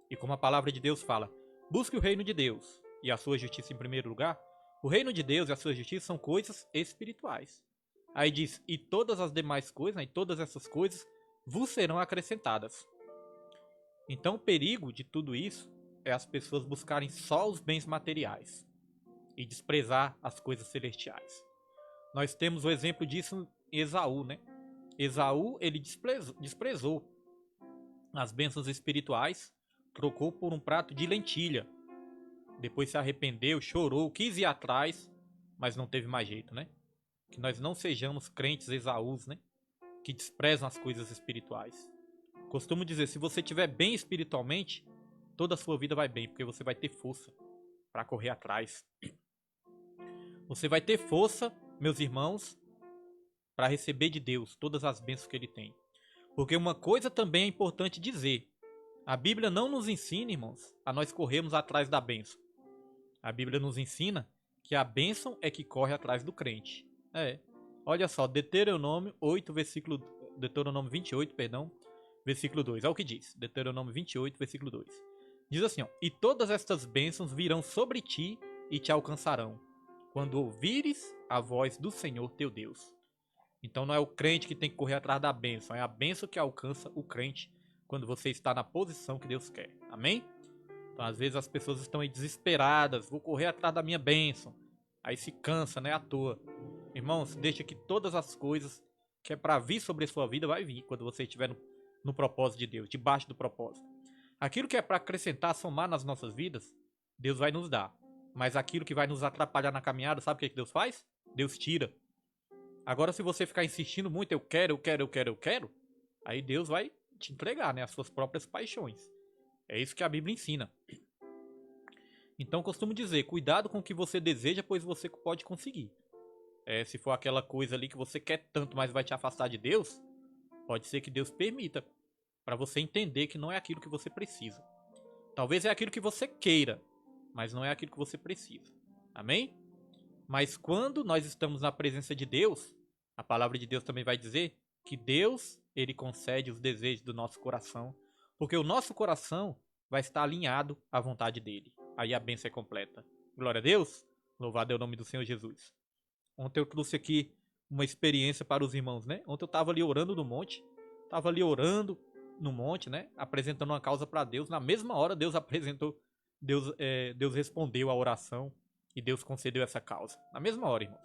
E como a palavra de Deus fala, busque o reino de Deus e a sua justiça em primeiro lugar. O reino de Deus e a sua justiça são coisas espirituais. Aí diz, e todas as demais coisas, né, e todas essas coisas vos serão acrescentadas. Então o perigo de tudo isso é as pessoas buscarem só os bens materiais e desprezar as coisas celestiais. Nós temos o exemplo disso em Esaú, né? Esaú, ele desprezou as bênçãos espirituais, trocou por um prato de lentilha. Depois se arrependeu, chorou, quis ir atrás, mas não teve mais jeito, né? Que nós não sejamos crentes Esaús, né? Que desprezam as coisas espirituais. Costumo dizer, se você estiver bem espiritualmente, toda a sua vida vai bem, porque você vai ter força para correr atrás. Você vai ter força, meus irmãos, para receber de Deus todas as bênçãos que Ele tem. Porque uma coisa também é importante dizer. A Bíblia não nos ensina, irmãos, a nós corrermos atrás da bênção. A Bíblia nos ensina que a bênção é que corre atrás do crente. Olha só, Deuteronômio 28, perdão, versículo 2. Olha o que diz. Deuteronômio 28, versículo 2. Diz assim, ó: E todas estas bênçãos virão sobre ti e te alcançarão, quando ouvires a voz do Senhor teu Deus. Então não é o crente que tem que correr atrás da bênção, é a bênção que alcança o crente quando você está na posição que Deus quer. Amém? Então às vezes as pessoas estão aí desesperadas, vou correr atrás da minha bênção. Aí se cansa, né, à toa. Irmãos, deixa que todas as coisas que é para vir sobre a sua vida vai vir quando você estiver no propósito de Deus, debaixo do propósito. Aquilo que é para acrescentar, somar nas nossas vidas, Deus vai nos dar. Mas aquilo que vai nos atrapalhar na caminhada, sabe o que Deus faz? Deus tira. Agora, se você ficar insistindo muito, eu quero, aí Deus vai te entregar, né, as suas próprias paixões. É isso que a Bíblia ensina. Então, costumo dizer, cuidado com o que você deseja, pois você pode conseguir. Se for aquela coisa ali que você quer tanto, mas vai te afastar de Deus, pode ser que Deus permita, para você entender que não é aquilo que você precisa. Talvez é aquilo que você queira, mas não é aquilo que você precisa. Amém? Mas quando nós estamos na presença de Deus, a palavra de Deus também vai dizer que Deus, Ele concede os desejos do nosso coração, porque o nosso coração vai estar alinhado à vontade dEle. Aí a bênção é completa. Glória a Deus, louvado é o nome do Senhor Jesus. Ontem eu trouxe aqui uma experiência para os irmãos, né? Ontem eu estava ali orando no monte, né? Apresentando uma causa para Deus. Na mesma hora Deus respondeu a oração e Deus concedeu essa causa. Na mesma hora, irmãos.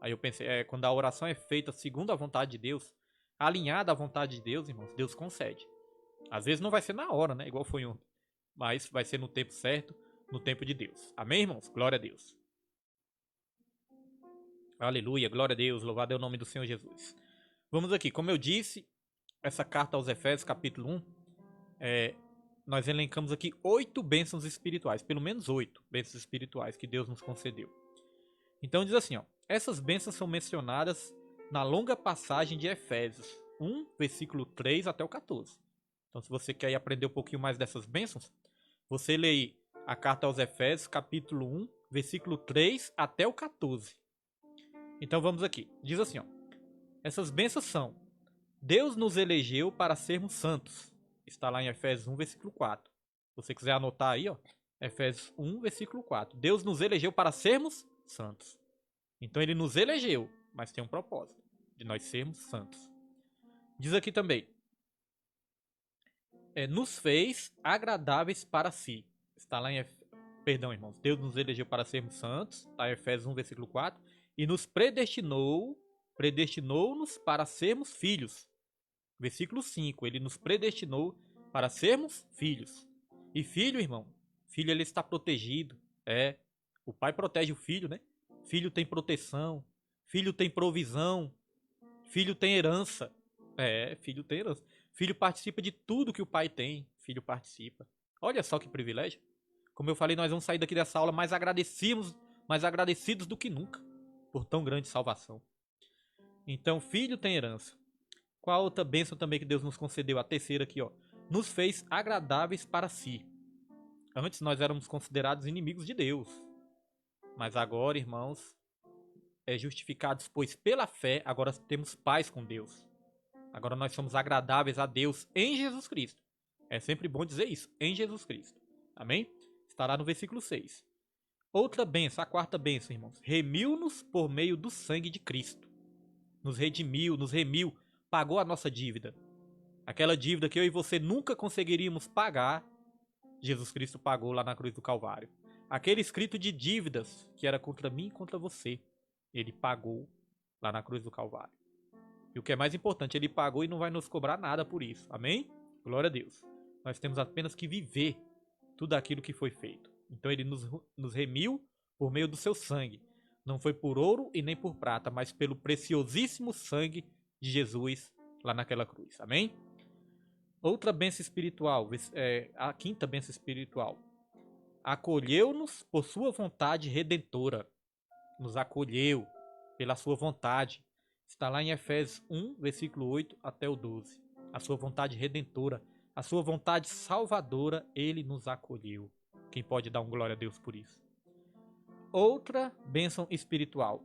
Aí eu pensei, quando a oração é feita segundo a vontade de Deus, alinhada à vontade de Deus, irmãos, Deus concede. Às vezes não vai ser na hora, né? Igual foi ontem. Mas vai ser no tempo certo, no tempo de Deus. Amém, irmãos? Glória a Deus. Aleluia, glória a Deus, louvado é o nome do Senhor Jesus. Vamos aqui, como eu disse, essa carta aos Efésios, capítulo 1, nós elencamos aqui 8 bênçãos espirituais, pelo menos 8 bênçãos espirituais que Deus nos concedeu. Então diz assim, ó: essas bênçãos são mencionadas na longa passagem de Efésios 1, versículo 3 até o 14. Então se você quer aprender um pouquinho mais dessas bênçãos, você lê aí a carta aos Efésios, capítulo 1, versículo 3 até o 14. Então vamos aqui. Diz assim, ó: essas bênçãos são: Deus nos elegeu para sermos santos. Está lá em Efésios 1, versículo 4. Se você quiser anotar aí, ó, Efésios 1, versículo 4. Deus nos elegeu para sermos santos. Então ele nos elegeu, mas tem um propósito, de nós sermos santos. Diz aqui também: nos fez agradáveis para si. Está lá em Perdão, irmãos. Deus nos elegeu para sermos santos. Está em Efésios 1, versículo 4. E nos predestinou-nos para sermos filhos. Versículo 5. Ele nos predestinou para sermos filhos. E filho, irmão, filho ele está protegido. O pai protege o filho, né? Filho tem proteção. Filho tem provisão. Filho tem herança. Filho tem herança. Filho participa de tudo que o pai tem. Filho participa. Olha só que privilégio. Como eu falei, nós vamos sair daqui dessa aula mais agradecidos do que nunca por tão grande salvação. Então, filho tem herança. Qual outra bênção também que Deus nos concedeu? A terceira aqui, ó. Nos fez agradáveis para si. Antes nós éramos considerados inimigos de Deus. Mas agora, irmãos, justificados, pois pela fé, agora temos paz com Deus. Agora nós somos agradáveis a Deus em Jesus Cristo. É sempre bom dizer isso, em Jesus Cristo. Amém? Estará no versículo 6. Outra bênção, a quarta bênção, irmãos. Remiu-nos por meio do sangue de Cristo. Nos redimiu, nos remiu, pagou a nossa dívida. Aquela dívida que eu e você nunca conseguiríamos pagar, Jesus Cristo pagou lá na cruz do Calvário. Aquele escrito de dívidas que era contra mim e contra você, ele pagou lá na cruz do Calvário. E o que é mais importante, ele pagou e não vai nos cobrar nada por isso. Amém? Glória a Deus. Nós temos apenas que viver tudo aquilo que foi feito. Então ele nos remiu por meio do seu sangue. Não foi por ouro e nem por prata, mas pelo preciosíssimo sangue de Jesus lá naquela cruz. Amém? Outra bênção espiritual, a quinta bênção espiritual. Acolheu-nos por sua vontade redentora. nos acolheu pela sua vontade. Está lá em Efésios 1, versículo 8 até o 12. A sua vontade redentora, a sua vontade salvadora, ele nos acolheu. Quem pode dar um glória a Deus por isso? Outra bênção espiritual.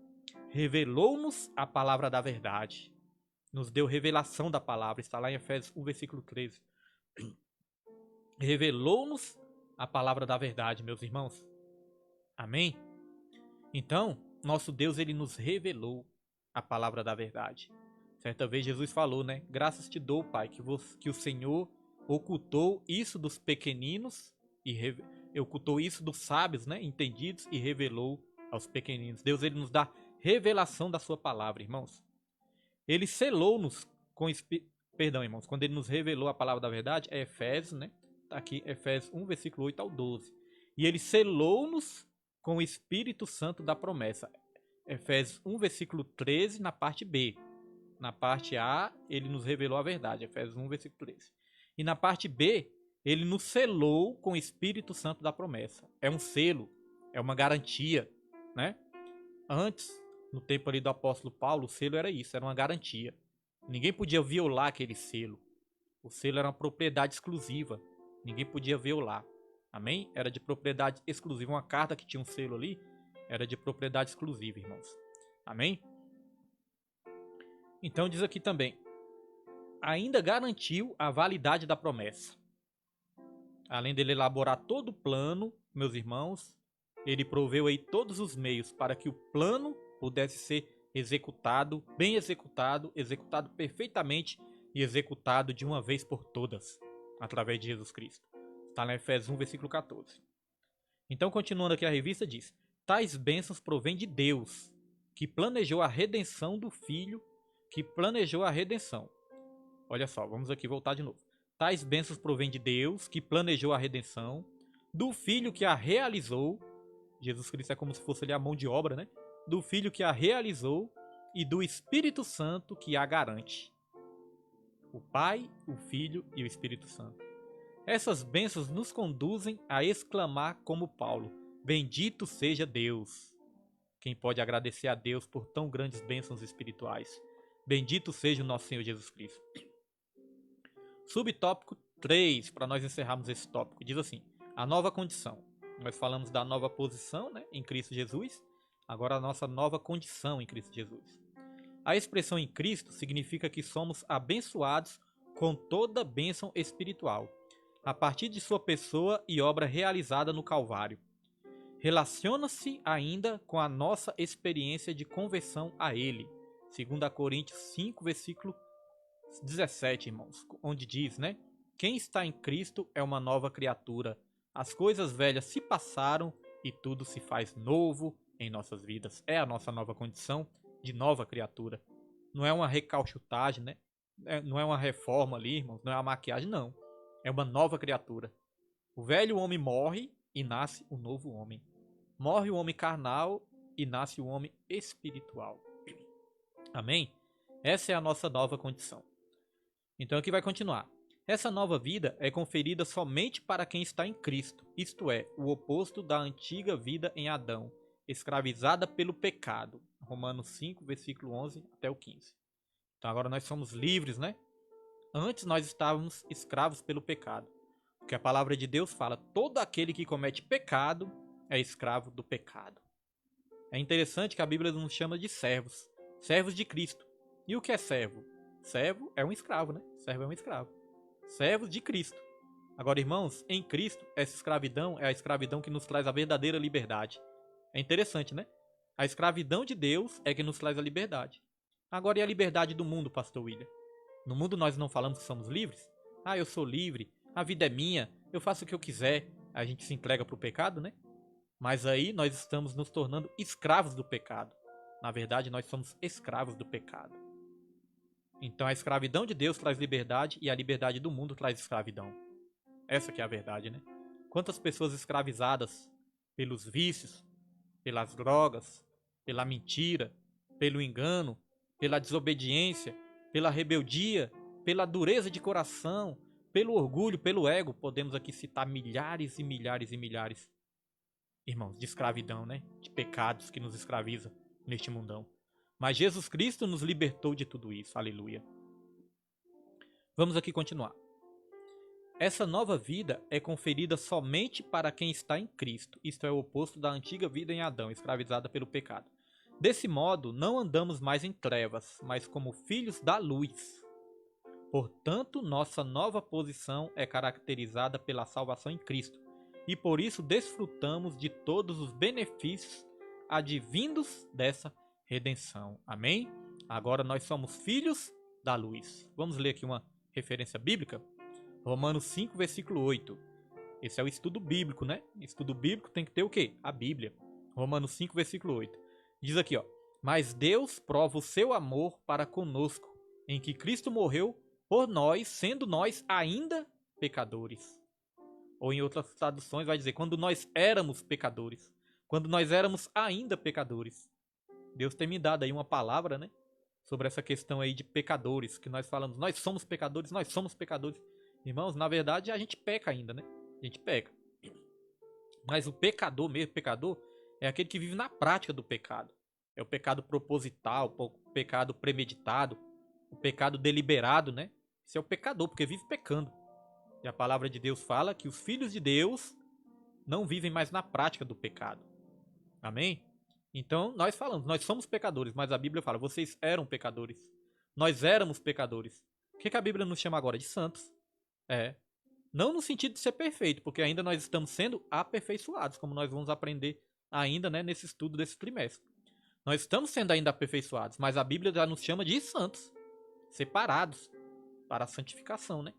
Revelou-nos a palavra da verdade. Nos deu revelação da palavra. Está lá em Efésios 1, versículo 13. Revelou-nos a palavra da verdade, meus irmãos. Amém? Então, nosso Deus, ele nos revelou a palavra da verdade. Certa vez Jesus falou, né? Graças te dou, Pai, que o Senhor ocultou isso dos pequeninos e ocultou isso dos sábios, né? Entendidos, e revelou aos pequeninos. Deus, ele nos dá revelação da sua palavra, irmãos. Ele selou-nos com perdão, irmãos, quando ele nos revelou a palavra da verdade, é Efésios, né? Tá aqui, Efésios 1, versículo 8 ao 12. E ele selou-nos com o Espírito Santo da promessa. Efésios 1, versículo 13, na parte B. Na parte A, ele nos revelou a verdade. Efésios 1, versículo 13. E na parte B, ele nos selou com o Espírito Santo da promessa. É um selo, é uma garantia, né? Antes, no tempo ali do apóstolo Paulo, o selo era isso, era uma garantia. Ninguém podia violar aquele selo. O selo era uma propriedade exclusiva. Ninguém podia violar. Amém? Era de propriedade exclusiva. Uma carta que tinha um selo ali era de propriedade exclusiva, irmãos. Amém? Então diz aqui também. Ainda garantiu a validade da promessa. Além dele elaborar todo o plano, meus irmãos, ele proveu aí todos os meios para que o plano pudesse ser executado, bem executado, executado perfeitamente e executado de uma vez por todas, através de Jesus Cristo. Está na Efésios 1, versículo 14. Então, continuando aqui a revista, diz: tais bênçãos provêm de Deus, que planejou a redenção do Filho, que planejou a redenção. Olha só, vamos aqui voltar de novo. Tais bênçãos provêm de Deus, que planejou a redenção, do Filho que a realizou. Jesus Cristo é como se fosse ali a mão de obra, né? Do Filho que a realizou e do Espírito Santo que a garante. O Pai, o Filho e o Espírito Santo. Essas bênçãos nos conduzem a exclamar como Paulo: bendito seja Deus. Quem pode agradecer a Deus por tão grandes bênçãos espirituais? Bendito seja o nosso Senhor Jesus Cristo. Subtópico 3, para nós encerrarmos esse tópico, diz assim: a nova condição. Nós falamos da nova posição, né, em Cristo Jesus, agora a nossa nova condição em Cristo Jesus. A expressão em Cristo significa que somos abençoados com toda bênção espiritual, a partir de sua pessoa e obra realizada no Calvário. Relaciona-se ainda com a nossa experiência de conversão a Ele. 2 Coríntios 5, versículo 17, irmãos, onde diz, né? Quem está em Cristo é uma nova criatura. As coisas velhas se passaram e tudo se faz novo em nossas vidas. É a nossa nova condição de nova criatura. Não é uma recalchutagem, né? Não é uma reforma ali, irmãos. Não é uma maquiagem, não. É uma nova criatura. O velho homem morre e nasce o novo homem. Morre o homem carnal e nasce o homem espiritual. Amém? Essa é a nossa nova condição. Então aqui vai continuar. Essa nova vida é conferida somente para quem está em Cristo, isto é, o oposto da antiga vida em Adão, escravizada pelo pecado. Romanos 5, versículo 11 até o 15. Então agora nós somos livres, né? Antes nós estávamos escravos pelo pecado. Porque a palavra de Deus fala: todo aquele que comete pecado é escravo do pecado. É interessante que a Bíblia nos chama de servos. Servos de Cristo. E o que é servo? Servo é um escravo, né? Servo é um escravo. Servos de Cristo. Agora, irmãos, em Cristo, essa escravidão é a escravidão que nos traz a verdadeira liberdade. É interessante, né? A escravidão de Deus é que nos traz a liberdade. Agora, e a liberdade do mundo, pastor William? No mundo nós não falamos que somos livres? Ah, eu sou livre, a vida é minha, eu faço o que eu quiser. A gente se entrega para o pecado, né? Mas aí nós estamos nos tornando escravos do pecado. Na verdade, nós somos escravos do pecado. Então a escravidão de Deus traz liberdade e a liberdade do mundo traz escravidão. Essa que é a verdade, né? Quantas pessoas escravizadas pelos vícios, pelas drogas, pela mentira, pelo engano, pela desobediência, pela rebeldia, pela dureza de coração, pelo orgulho, pelo ego. Podemos aqui citar milhares e milhares e milhares. irmãos, de escravidão, né? De pecados que nos escraviza neste mundão. Mas Jesus Cristo nos libertou de tudo isso. Aleluia. Vamos aqui continuar. Essa nova vida é conferida somente para quem está em Cristo. Isto é o oposto da antiga vida em Adão, escravizada pelo pecado. Desse modo, não andamos mais em trevas, mas como filhos da luz. Portanto, nossa nova posição é caracterizada pela salvação em Cristo, e por isso desfrutamos de todos os benefícios advindos dessa redenção. Amém? Agora nós somos filhos da luz. Vamos ler aqui uma referência bíblica? Romanos 5, versículo 8. Esse é o estudo bíblico, né? Estudo bíblico tem que ter o quê? A Bíblia. Romanos 5, versículo 8. Diz aqui, ó: mas Deus prova o seu amor para conosco, em que Cristo morreu por nós, sendo nós ainda pecadores. Ou em outras traduções vai dizer, quando nós éramos pecadores. Quando nós éramos ainda pecadores. Deus tem me dado aí uma palavra, né? Sobre essa questão aí de pecadores, que nós falamos, nós somos pecadores, nós somos pecadores. Irmãos, na verdade a gente peca ainda, né? A gente peca. Mas o pecador mesmo, pecador, é aquele que vive na prática do pecado. É o pecado proposital, o pecado premeditado, o pecado deliberado, né? Esse é o pecador, porque vive pecando. E a palavra de Deus fala que os filhos de Deus não vivem mais na prática do pecado. Amém? Então, nós falamos, nós somos pecadores, mas a Bíblia fala, vocês eram pecadores. Nós éramos pecadores. O que a Bíblia nos chama agora? De santos. Não no sentido de ser perfeito, porque ainda nós estamos sendo aperfeiçoados, como nós vamos aprender ainda, né, nesse estudo desse trimestre. Nós estamos sendo ainda aperfeiçoados, mas a Bíblia já nos chama de santos, separados para a santificação, né?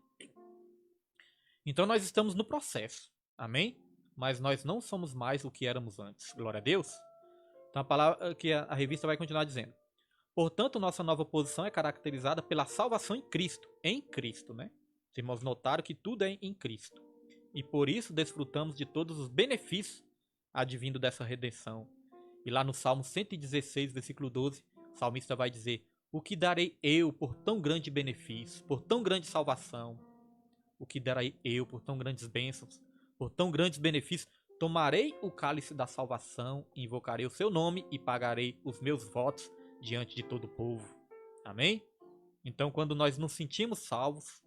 Então nós estamos no processo, amém? Mas nós não somos mais o que éramos antes, glória a Deus. Então a palavra que a revista vai continuar dizendo: portanto, nossa nova posição é caracterizada pela salvação em Cristo, né? Os irmãos notaram que tudo é em Cristo. E por isso desfrutamos de todos os benefícios advindo dessa redenção. E lá no Salmo 116, versículo 12, o salmista vai dizer: o que darei eu por tão grande benefício, por tão grande salvação? O que darei eu por tão grandes bênçãos, por tão grandes benefícios? Tomarei o cálice da salvação, invocarei o seu nome e pagarei os meus votos diante de todo o povo. Amém? Então, quando nós nos sentimos salvos,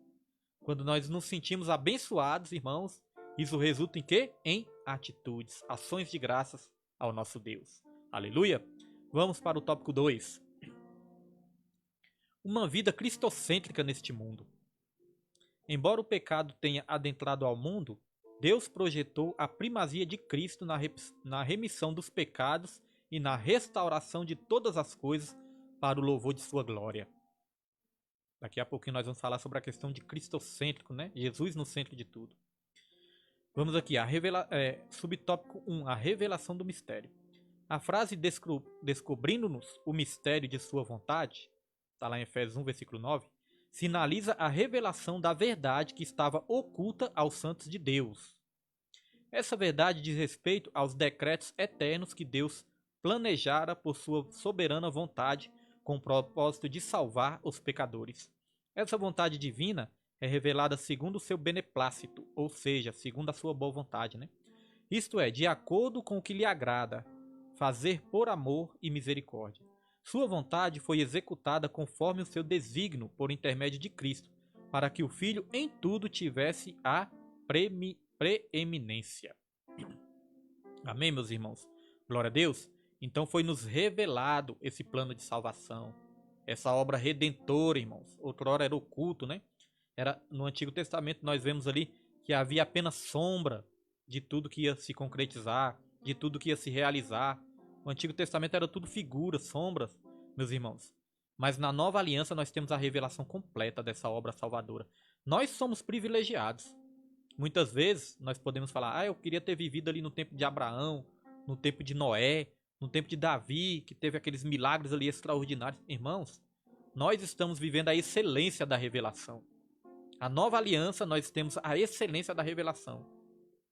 quando nós nos sentimos abençoados, irmãos, isso resulta em quê? Em atitudes, ações de graças ao nosso Deus. Aleluia! Vamos para o tópico 2. Uma vida cristocêntrica neste mundo. Embora o pecado tenha adentrado ao mundo, Deus projetou a primazia de Cristo na remissão dos pecados e na restauração de todas as coisas para o louvor de sua glória. Daqui a pouquinho nós vamos falar sobre a questão de cristocêntrico, né? Jesus no centro de tudo. Vamos aqui, subtópico 1, a revelação do mistério. A frase descobrindo-nos o mistério de sua vontade, está lá em Efésios 1, versículo 9, sinaliza a revelação da verdade que estava oculta aos santos de Deus. Essa verdade diz respeito aos decretos eternos que Deus planejara por sua soberana vontade com o propósito de salvar os pecadores. Essa vontade divina é revelada segundo o seu beneplácito, ou seja, segundo a sua boa vontade, né? Isto é, de acordo com o que lhe agrada, fazer por amor e misericórdia. Sua vontade foi executada conforme o seu desígnio por intermédio de Cristo, para que o Filho em tudo tivesse a preeminência. Amém, meus irmãos? Glória a Deus. Então foi nos revelado esse plano de salvação, essa obra redentora, irmãos. Outrora era oculto, né? No Antigo Testamento nós vemos ali que havia apenas sombra de tudo que ia se concretizar, de tudo que ia se realizar. O Antigo Testamento era tudo figuras, sombras, meus irmãos. Mas na Nova Aliança nós temos a revelação completa dessa obra salvadora. Nós somos privilegiados. Muitas vezes nós podemos falar, eu queria ter vivido ali no tempo de Abraão, no tempo de Noé, no tempo de Davi, que teve aqueles milagres ali extraordinários. Irmãos, nós estamos vivendo a excelência da revelação. A Nova Aliança nós temos a excelência da revelação,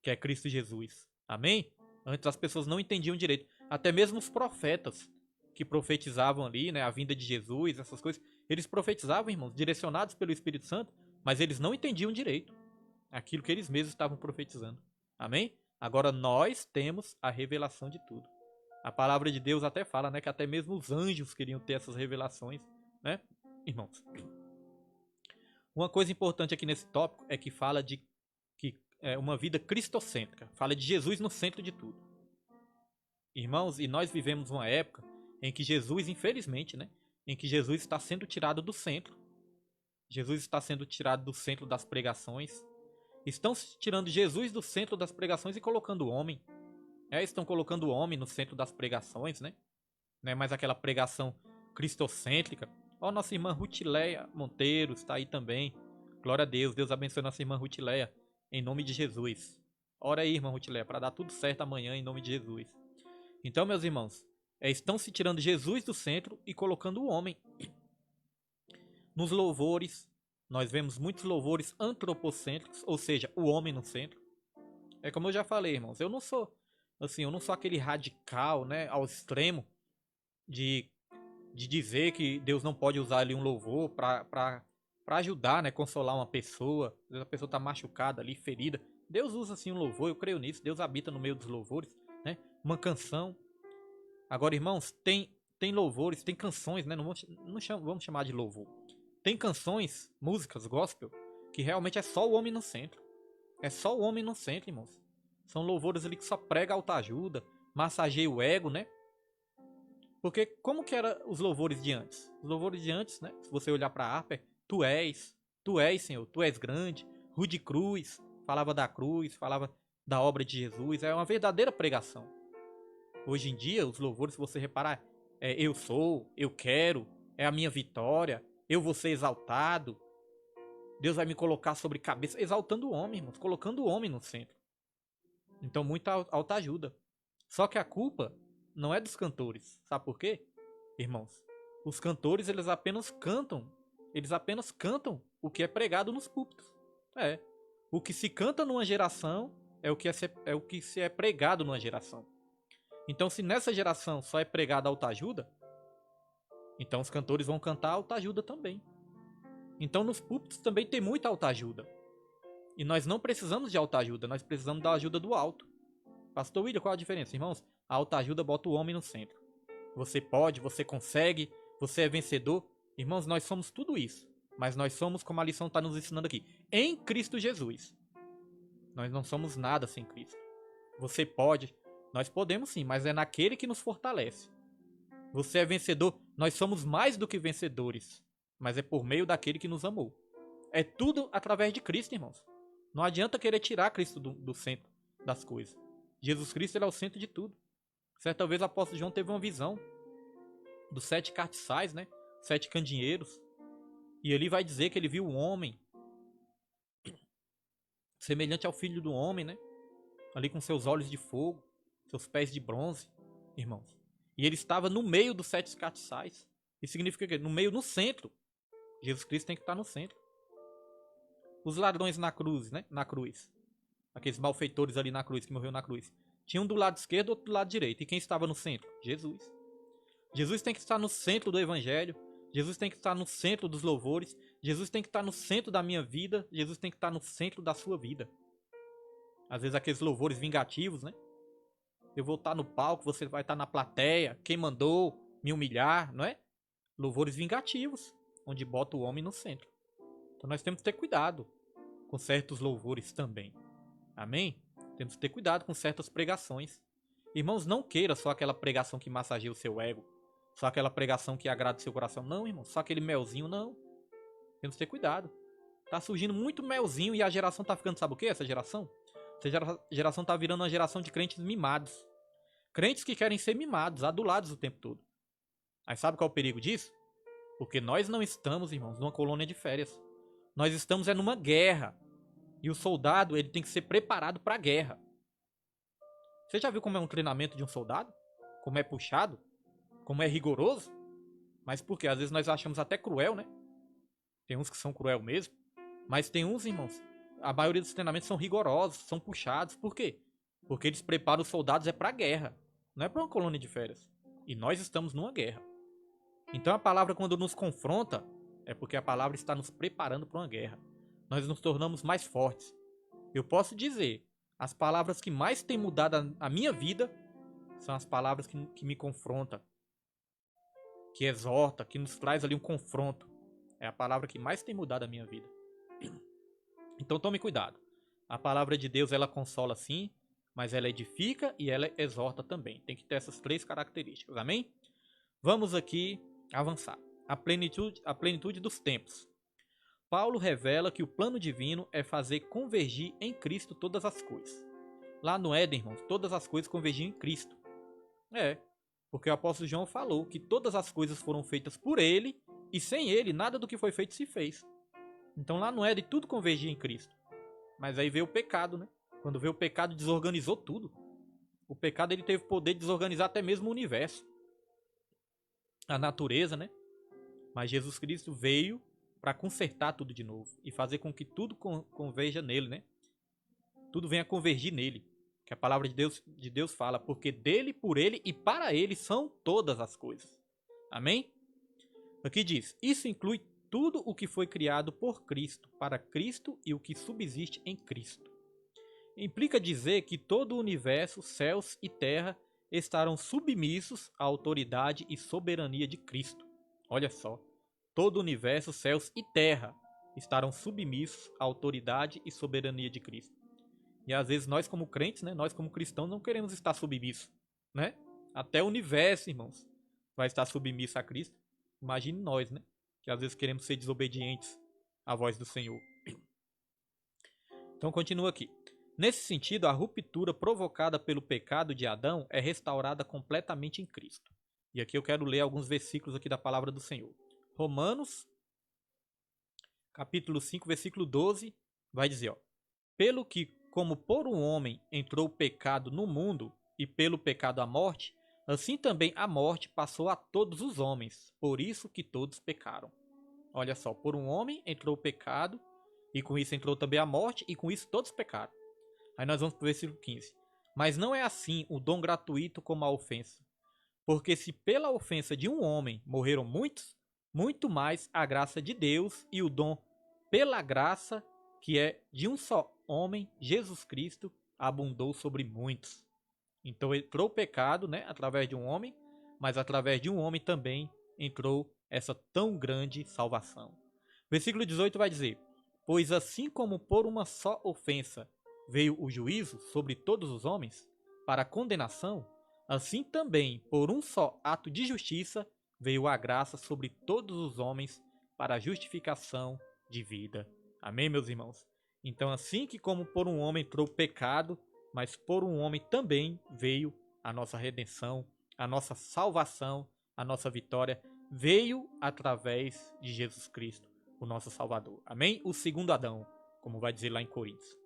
que é Cristo Jesus. Amém? Antes as pessoas não entendiam direito. Até mesmo os profetas que profetizavam ali, né, a vinda de Jesus, essas coisas, eles profetizavam, irmãos, direcionados pelo Espírito Santo, mas eles não entendiam direito aquilo que eles mesmos estavam profetizando. Amém? Agora nós temos a revelação de tudo. A palavra de Deus até fala, né, que até mesmo os anjos queriam ter essas revelações, né, irmãos? Uma coisa importante aqui nesse tópico é que fala de que é uma vida cristocêntrica, fala de Jesus no centro de tudo. Irmãos, e nós vivemos uma época em que Jesus, infelizmente, né, em que Jesus está sendo tirado do centro. Jesus está sendo tirado do centro das pregações. Estão tirando Jesus do centro das pregações e colocando o homem. Estão colocando o homem no centro das pregações, né? Não é mais aquela pregação cristocêntrica. Ó, nossa irmã Rutileia Monteiro está aí também. Glória a Deus. Deus abençoe nossa irmã Rutileia. Em nome de Jesus. Ora aí, irmã Rutileia, para dar tudo certo amanhã em nome de Jesus. Então, meus irmãos, estão se tirando Jesus do centro e colocando o homem. Nos louvores, nós vemos muitos louvores antropocêntricos, ou seja, o homem no centro. É como eu já falei, irmãos, eu não sou aquele radical, né, ao extremo de dizer que Deus não pode usar ali um louvor para ajudar, né, consolar uma pessoa. Às vezes a pessoa está machucada ali, ferida. Deus usa assim um louvor, eu creio nisso. Deus habita no meio dos louvores, né? Uma canção. Agora, irmãos, tem louvores, tem canções, né? Não vamos chamar de louvor. Tem canções, músicas, gospel, que realmente é só o homem no centro. É só o homem no centro, irmãos. São louvores ali que só prega autoajuda, massageia o ego, né? Porque como que eram os louvores de antes? Os louvores de antes, né? Se você olhar para a harpa, tu és, Senhor, tu és grande. Rude Cruz, falava da cruz, falava da obra de Jesus. É uma verdadeira pregação. Hoje em dia, os louvores, se você reparar, eu sou, eu quero, é a minha vitória, eu vou ser exaltado. Deus vai me colocar sobre cabeça, exaltando o homem, irmãos, colocando o homem no centro. Então, muita autoajuda. Só que a culpa não é dos cantores. Sabe por quê? Irmãos, os cantores, eles apenas cantam o que é pregado nos púlpitos. O que se canta numa geração é o que se é pregado numa geração. Então, se nessa geração só é pregada autoajuda, então os cantores vão cantar autoajuda também. Então, nos púlpitos também tem muita autoajuda. E nós não precisamos de autoajuda, nós precisamos da ajuda do alto. Pastor William, qual a diferença? Irmãos, a autoajuda bota o homem no centro. Você pode, você consegue, você é vencedor. Irmãos, nós somos tudo isso. Mas nós somos, como a lição está nos ensinando aqui, em Cristo Jesus. Nós não somos nada sem Cristo. Você pode, nós podemos sim, mas é naquele que nos fortalece. Você é vencedor, nós somos mais do que vencedores, mas é por meio daquele que nos amou. É tudo através de Cristo, irmãos. Não adianta querer tirar Cristo do centro das coisas. Jesus Cristo, ele é o centro de tudo. Certa vez o apóstolo João teve uma visão dos 7 castiçais, né? 7 candeeiros. E ele vai dizer que ele viu um homem semelhante ao filho do homem, né? Ali com seus olhos de fogo, seus pés de bronze, irmãos. E ele estava no meio dos 7 castiçais. Isso significa que no meio, no centro. Jesus Cristo tem que estar no centro. Os ladrões na cruz, né? Na cruz. Aqueles malfeitores ali na cruz, que morreu na cruz. Tinha um do lado esquerdo e outro do lado direito. E quem estava no centro? Jesus. Jesus tem que estar no centro do evangelho. Jesus tem que estar no centro dos louvores. Jesus tem que estar no centro da minha vida. Jesus tem que estar no centro da sua vida. Às vezes aqueles louvores vingativos, né? Eu vou estar no palco, você vai estar na plateia. Quem mandou me humilhar, não é? Louvores vingativos, onde bota o homem no centro. Então nós temos que ter cuidado com certos louvores também. Amém? Temos que ter cuidado com certas pregações. Irmãos, não queira só aquela pregação que massageia o seu ego. Só aquela pregação que agrada o seu coração. Não, irmão. Só aquele melzinho, não. Temos que ter cuidado. Tá surgindo muito melzinho e a geração tá ficando, sabe o que? Essa geração tá virando uma geração de crentes mimados. Crentes que querem ser mimados, adulados o tempo todo. Aí sabe qual é o perigo disso? Porque nós não estamos, irmãos, numa colônia de férias. Nós estamos numa guerra. E o soldado, ele tem que ser preparado para a guerra. Você já viu como é um treinamento de um soldado? Como é puxado? Como é rigoroso? Mas por quê? Às vezes nós achamos até cruel, né? Tem uns que são cruel mesmo. Mas tem uns, irmãos, a maioria dos treinamentos são rigorosos, são puxados. Por quê? Porque eles preparam os soldados para a guerra. Não é para uma colônia de férias. E nós estamos numa guerra. Então a palavra, quando nos confronta, é porque a palavra está nos preparando para uma guerra. Nós nos tornamos mais fortes. Eu posso dizer, As palavras que mais têm mudado a minha vida são as palavras que me confrontam, que exorta, que nos traz ali um confronto. É a palavra que mais tem mudado a minha vida. Então tome cuidado. A palavra de Deus, ela consola sim, mas ela edifica e ela exorta também. Tem que ter essas três características, amém? Vamos aqui avançar. A plenitude dos tempos. Paulo revela que o plano divino é fazer convergir em Cristo todas as coisas. Lá no Éden, irmãos, todas as coisas convergiam em Cristo. Porque o apóstolo João falou que todas as coisas foram feitas por ele e sem ele nada do que foi feito se fez. Então lá no Éden tudo convergia em Cristo. Mas aí veio o pecado, né? Quando veio o pecado, desorganizou tudo. O pecado, ele teve o poder de desorganizar até mesmo o universo. A natureza, né? Mas Jesus Cristo veio para consertar tudo de novo e fazer com que tudo converja nele, né? Tudo venha convergir nele. Que a palavra de Deus fala, porque dele, por ele e para ele são todas as coisas. Amém? Aqui diz, isso inclui tudo o que foi criado por Cristo, para Cristo e o que subsiste em Cristo. Implica dizer que todo o universo, céus e terra estarão submissos à autoridade e soberania de Cristo. Olha só, todo o universo, céus e terra estarão submissos à autoridade e soberania de Cristo. E às vezes nós como crentes, né, nós como cristãos não queremos estar submissos, né? Até o universo, irmãos, vai estar submisso a Cristo. Imagine nós, né, que às vezes queremos ser desobedientes à voz do Senhor. Então continua aqui. Nesse sentido, a ruptura provocada pelo pecado de Adão é restaurada completamente em Cristo. E aqui eu quero ler alguns versículos aqui da palavra do Senhor. Romanos, capítulo 5, versículo 12, vai dizer, ó, pelo que, como por um homem entrou o pecado no mundo, e pelo pecado a morte, assim também a morte passou a todos os homens, por isso que todos pecaram. Olha só, por um homem entrou o pecado, e com isso entrou também a morte, e com isso todos pecaram. Aí nós vamos para o versículo 15. Mas não é assim o dom gratuito como a ofensa. Porque se pela ofensa de um homem morreram muitos, muito mais a graça de Deus e o dom pela graça, que é de um só homem, Jesus Cristo, abundou sobre muitos. Então entrou o pecado, né, através de um homem, mas através de um homem também entrou essa tão grande salvação. Versículo 18 vai dizer, pois assim como por uma só ofensa veio o juízo sobre todos os homens, para a condenação, assim também, por um só ato de justiça, veio a graça sobre todos os homens, para a justificação de vida. Amém, meus irmãos? Então, assim que como por um homem entrou o pecado, mas por um homem também veio a nossa redenção, a nossa salvação, a nossa vitória, veio através de Jesus Cristo, o nosso Salvador. Amém? O segundo Adão, como vai dizer lá em Coríntios.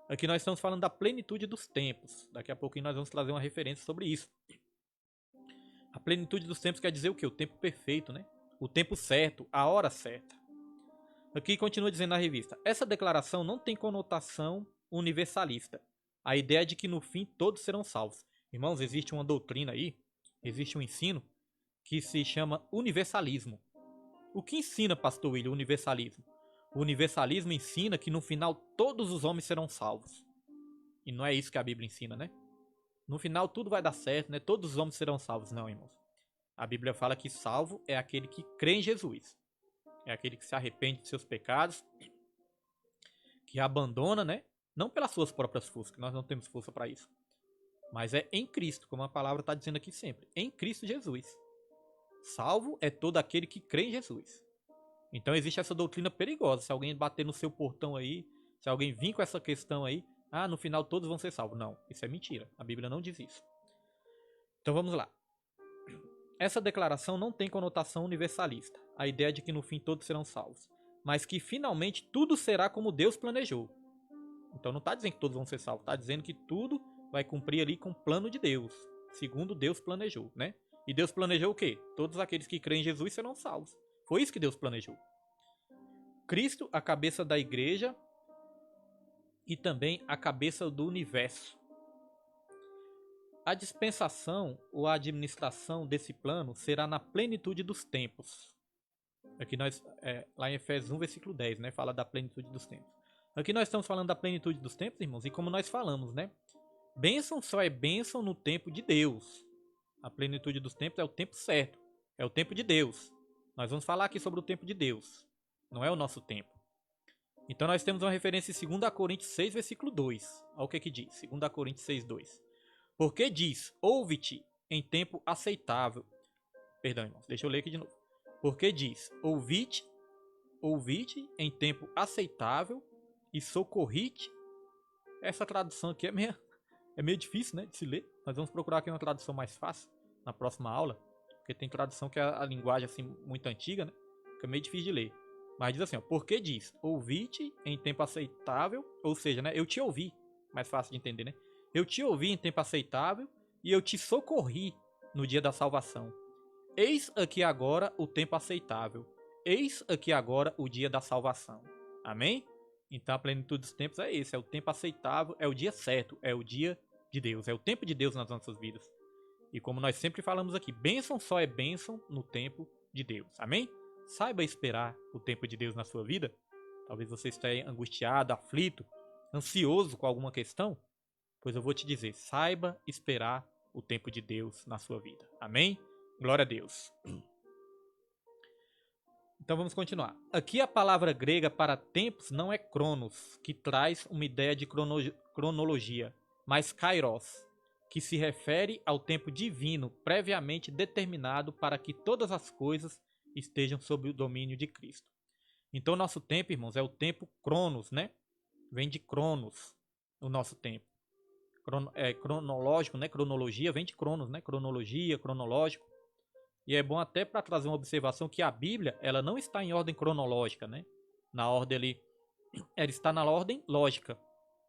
Aqui nós estamos falando da plenitude dos tempos. Daqui a pouquinho nós vamos trazer uma referência sobre isso. A plenitude dos tempos quer dizer o quê? O tempo perfeito, né? O tempo certo, a hora certa. Aqui continua dizendo na revista. Essa declaração não tem conotação universalista. A ideia de que no fim todos serão salvos. Irmãos, existe uma doutrina aí, existe um ensino que se chama universalismo. O que ensina, pastor William, o universalismo? O universalismo ensina que no final todos os homens serão salvos. E não é isso que a Bíblia ensina, né? No final tudo vai dar certo, né? Todos os homens serão salvos. Não, irmãos. A Bíblia fala que salvo é aquele que crê em Jesus. É aquele que se arrepende de seus pecados, que abandona, né? Não pelas suas próprias forças, que nós não temos força para isso. Mas é em Cristo, como a palavra está dizendo aqui sempre. Em Cristo Jesus. Salvo é todo aquele que crê em Jesus. Então existe essa doutrina perigosa. Se alguém bater no seu portão aí, se alguém vir com essa questão aí, no final todos vão ser salvos. Não, isso é mentira. A Bíblia não diz isso. Então vamos lá. Essa declaração não tem conotação universalista. A ideia de que no fim todos serão salvos. Mas que finalmente tudo será como Deus planejou. Então não está dizendo que todos vão ser salvos. Está dizendo que tudo vai cumprir ali com o plano de Deus. Segundo Deus planejou, né? E Deus planejou o quê? Todos aqueles que creem em Jesus serão salvos. Foi isso que Deus planejou. Cristo, a cabeça da igreja e também a cabeça do universo. A dispensação ou a administração desse plano será na plenitude dos tempos. Aqui nós, lá em Efésios 1, versículo 10, né, fala da plenitude dos tempos. Aqui nós estamos falando da plenitude dos tempos, irmãos, e como nós falamos, né? Bênção só é bênção no tempo de Deus. A plenitude dos tempos é o tempo certo, é o tempo de Deus. Nós vamos falar aqui sobre o tempo de Deus, não é o nosso tempo. Então nós temos uma referência em 2 Coríntios 6, versículo 2. Olha o que diz, 2 Coríntios 6, 2. Porque diz, ouve-te em tempo aceitável. Perdão, irmãos, deixa eu ler aqui de novo. Porque diz, ouvi-te em tempo aceitável e socorri-te. Essa tradução aqui é meio difícil, né, de se ler. Nós vamos procurar aqui uma tradução mais fácil na próxima aula, porque tem tradução que é a linguagem assim muito antiga, né? Fica meio difícil de ler. Mas diz assim, ó, porque diz, ouvi-te em tempo aceitável, ou seja, né, eu te ouvi, mais fácil de entender, né? Eu te ouvi em tempo aceitável e eu te socorri no dia da salvação. Eis aqui agora o tempo aceitável. Eis aqui agora o dia da salvação. Amém? Então a plenitude dos tempos é esse, é o tempo aceitável, é o dia certo, é o dia de Deus, é o tempo de Deus nas nossas vidas. E como nós sempre falamos aqui, bênção só é bênção no tempo de Deus. Amém? Saiba esperar o tempo de Deus na sua vida. Talvez você esteja angustiado, aflito, ansioso com alguma questão. Pois eu vou te dizer, saiba esperar o tempo de Deus na sua vida. Amém? Glória a Deus. Então vamos continuar. Aqui a palavra grega para tempos não é cronos, que traz uma ideia de cronologia, mas kairos, que se refere ao tempo divino previamente determinado para que todas as coisas estejam sob o domínio de Cristo. Então nosso tempo, irmãos, é o tempo cronos, né? Vem de cronos, o nosso tempo. Cronológico, né? Cronologia vem de cronos, né? Cronologia, cronológico. E é bom até para trazer uma observação que a Bíblia, ela não está em ordem cronológica, né? Na ordem ali, ela está na ordem lógica.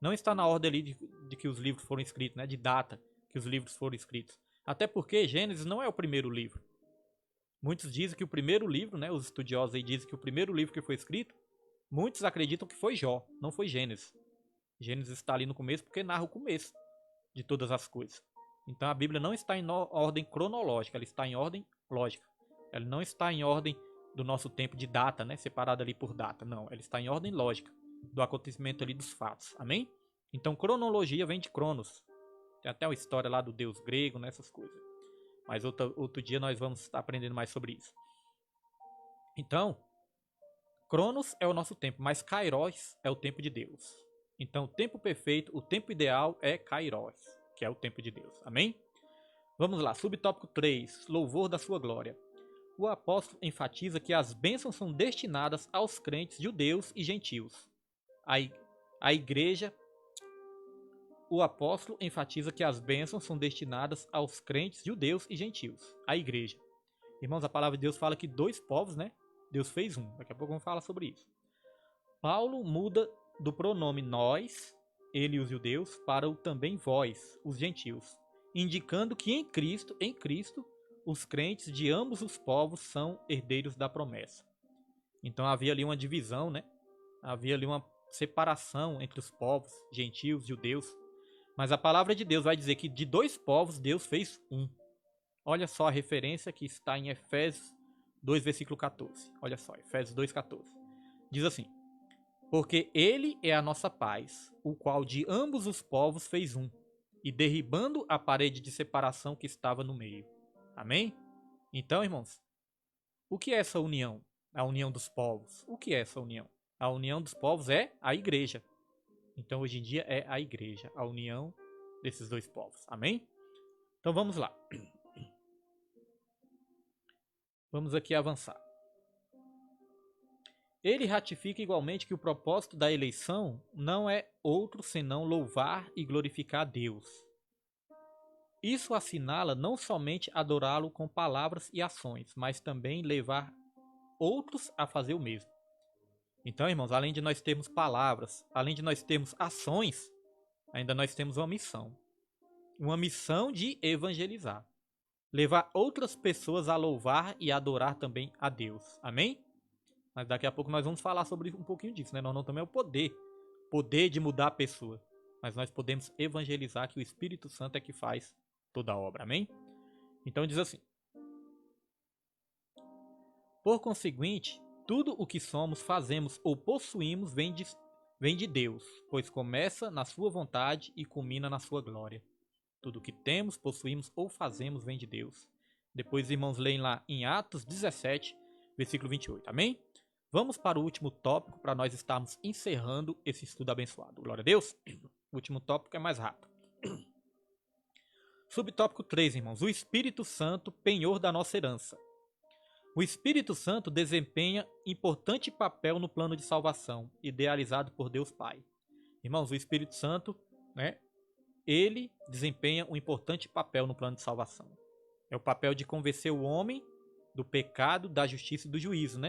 Não está na ordem ali de que os livros foram escritos, né? De data que os livros foram escritos. Até porque Gênesis não é o primeiro livro. Muitos dizem que o primeiro livro, né? Os estudiosos aí dizem que o primeiro livro que foi escrito, muitos acreditam que foi Jó, não foi Gênesis. Gênesis está ali no começo porque narra o começo de todas as coisas. Então a Bíblia não está em ordem cronológica, ela está em ordem lógica. Ela não está em ordem do nosso tempo de data, né? Separada ali por data. Não, ela está em ordem lógica do acontecimento ali dos fatos. Amém? Então cronologia vem de Cronos. Tem até uma história lá do deus grego, nessas coisas. Mas outro dia nós vamos estar aprendendo mais sobre isso. Então, Cronos é o nosso tempo, mas Kairos é o tempo de Deus. Então, o tempo perfeito, o tempo ideal é Kairos, que é o tempo de Deus. Amém? Vamos lá, subtópico 3, louvor da sua glória. O apóstolo enfatiza que as bênçãos são destinadas aos crentes judeus e gentios. A igreja, o apóstolo enfatiza que as bênçãos são destinadas aos crentes judeus e gentios. A igreja. Irmãos, a palavra de Deus fala que dois povos, né? Deus fez um. Daqui a pouco vamos falar sobre isso. Paulo muda do pronome nós, ele e os judeus, para o também vós, os gentios, indicando que em Cristo, os crentes de ambos os povos são herdeiros da promessa. Então havia ali uma divisão, né? Havia ali uma separação entre os povos, gentios, judeus. Mas a palavra de Deus vai dizer que de dois povos Deus fez um. Olha só a referência que está em Efésios 2, versículo 14. Olha só, Efésios 2, 14. Diz assim: porque ele é a nossa paz, o qual de ambos os povos fez um, e derribando a parede de separação que estava no meio. Amém? Então, irmãos, o que é essa união? A união dos povos. O que é essa união? A união dos povos é a igreja. Então, hoje em dia, é a igreja, a união desses dois povos. Amém? Então, vamos lá. Vamos aqui avançar. Ele ratifica igualmente que o propósito da eleição não é outro senão louvar e glorificar a Deus. Isso assinala não somente adorá-lo com palavras e ações, mas também levar outros a fazer o mesmo. Então, irmãos, além de nós termos palavras, além de nós termos ações, ainda nós temos uma missão. Uma missão de evangelizar. Levar outras pessoas a louvar e adorar também a Deus. Amém? Mas daqui a pouco nós vamos falar sobre um pouquinho disso, né? Nós não temos o poder de mudar a pessoa. Mas nós podemos evangelizar, que o Espírito Santo é que faz toda a obra. Amém? Então diz assim: por conseguinte, tudo o que somos, fazemos ou possuímos vem vem de Deus, pois começa na sua vontade e culmina na sua glória. Tudo que temos, possuímos ou fazemos vem de Deus. Depois, irmãos, leem lá em Atos 17, versículo 28. Amém? Vamos para o último tópico, para nós estarmos encerrando esse estudo abençoado. Glória a Deus. O último tópico é mais rápido. Subtópico 3, irmãos. O Espírito Santo, penhor da nossa herança. O Espírito Santo desempenha importante papel no plano de salvação, idealizado por Deus Pai. Irmãos, o Espírito Santo, ele desempenha um importante papel no plano de salvação. É o papel de convencer o homem do pecado, da justiça e do juízo,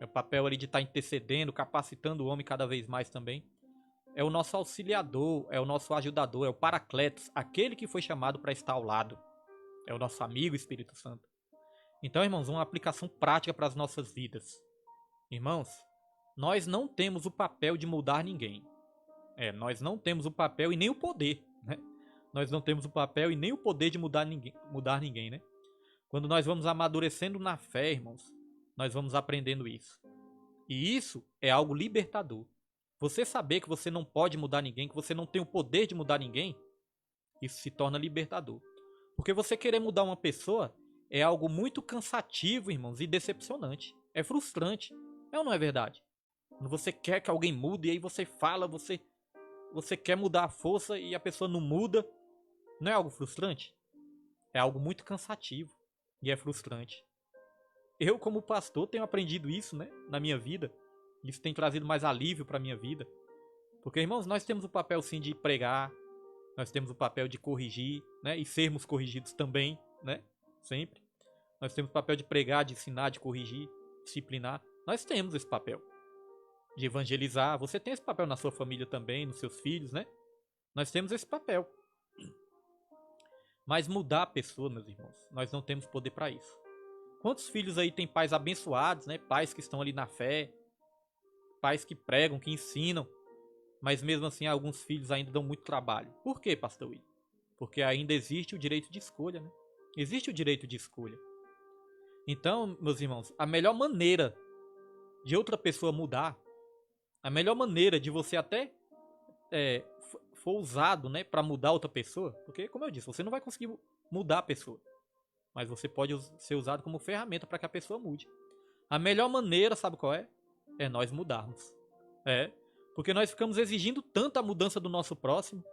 É o papel ali de estar intercedendo, capacitando o homem cada vez mais também. É o nosso auxiliador, é o nosso ajudador, é o Paracletos, aquele que foi chamado para estar ao lado. É o nosso amigo Espírito Santo. Então, irmãos, uma aplicação prática para as nossas vidas. Irmãos, nós não temos o papel de mudar ninguém. Nós não temos o papel e nem o poder, Nós não temos o papel e nem o poder de mudar ninguém, Quando nós vamos amadurecendo na fé, irmãos, nós vamos aprendendo isso. E isso é algo libertador. Você saber que você não pode mudar ninguém, que você não tem o poder de mudar ninguém, isso se torna libertador. Porque você querer mudar uma pessoa é algo muito cansativo, irmãos, e decepcionante. É frustrante. É ou não é verdade? Quando você quer que alguém mude e aí você fala, você quer mudar a força e a pessoa não muda, não é algo frustrante? É algo muito cansativo e é frustrante. Eu, como pastor, tenho aprendido isso, na minha vida. Isso tem trazido mais alívio para a minha vida. Porque, irmãos, nós temos o papel sim de pregar, nós temos o papel de corrigir, e sermos corrigidos também, sempre. Nós temos o papel de pregar, de ensinar, de corrigir, disciplinar. Nós temos esse papel de evangelizar. Você tem esse papel na sua família também, nos seus filhos, Nós temos esse papel. Mas mudar a pessoa, meus irmãos, nós não temos poder para isso. Quantos filhos aí tem pais abençoados, Pais que estão ali na fé, pais que pregam, que ensinam, mas mesmo assim alguns filhos ainda dão muito trabalho. Por quê, pastor William? Porque ainda existe o direito de escolha, Existe o direito de escolha. Então, meus irmãos, a melhor maneira de outra pessoa mudar, a melhor maneira de você até for usado, para mudar outra pessoa, porque, como eu disse, você não vai conseguir mudar a pessoa, mas você pode ser usado como ferramenta para que a pessoa mude. A melhor maneira, sabe qual é? É nós mudarmos. Porque nós ficamos exigindo tanto a mudança do nosso próximo,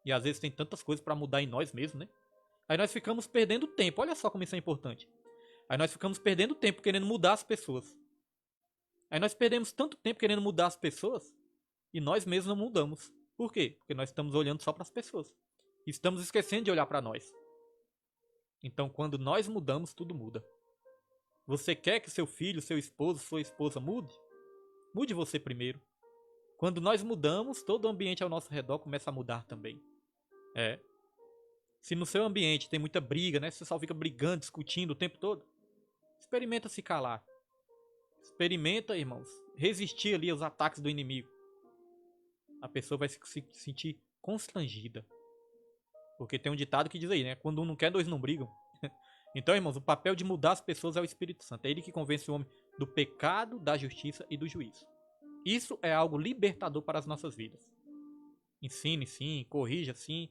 e às vezes tem tantas coisas para mudar em nós mesmos, Aí nós ficamos perdendo tempo. Olha só como isso é importante. Aí nós ficamos perdendo tempo querendo mudar as pessoas. Aí nós perdemos tanto tempo querendo mudar as pessoas e nós mesmos não mudamos. Por quê? Porque nós estamos olhando só para as pessoas. Estamos esquecendo de olhar para nós. Então, quando nós mudamos, tudo muda. Você quer que seu filho, seu esposo, sua esposa mude? Mude você primeiro. Quando nós mudamos, todo o ambiente ao nosso redor começa a mudar também. Se no seu ambiente tem muita briga, Você só fica brigando, discutindo o tempo todo, experimenta se calar. Experimenta, irmãos, resistir ali aos ataques do inimigo. A pessoa vai se sentir constrangida. Porque tem um ditado que diz aí, Quando um não quer, dois não brigam. Então, irmãos, o papel de mudar as pessoas é o Espírito Santo. É ele que convence o homem do pecado, da justiça e do juízo. Isso é algo libertador para as nossas vidas. Ensine sim, corrija sim,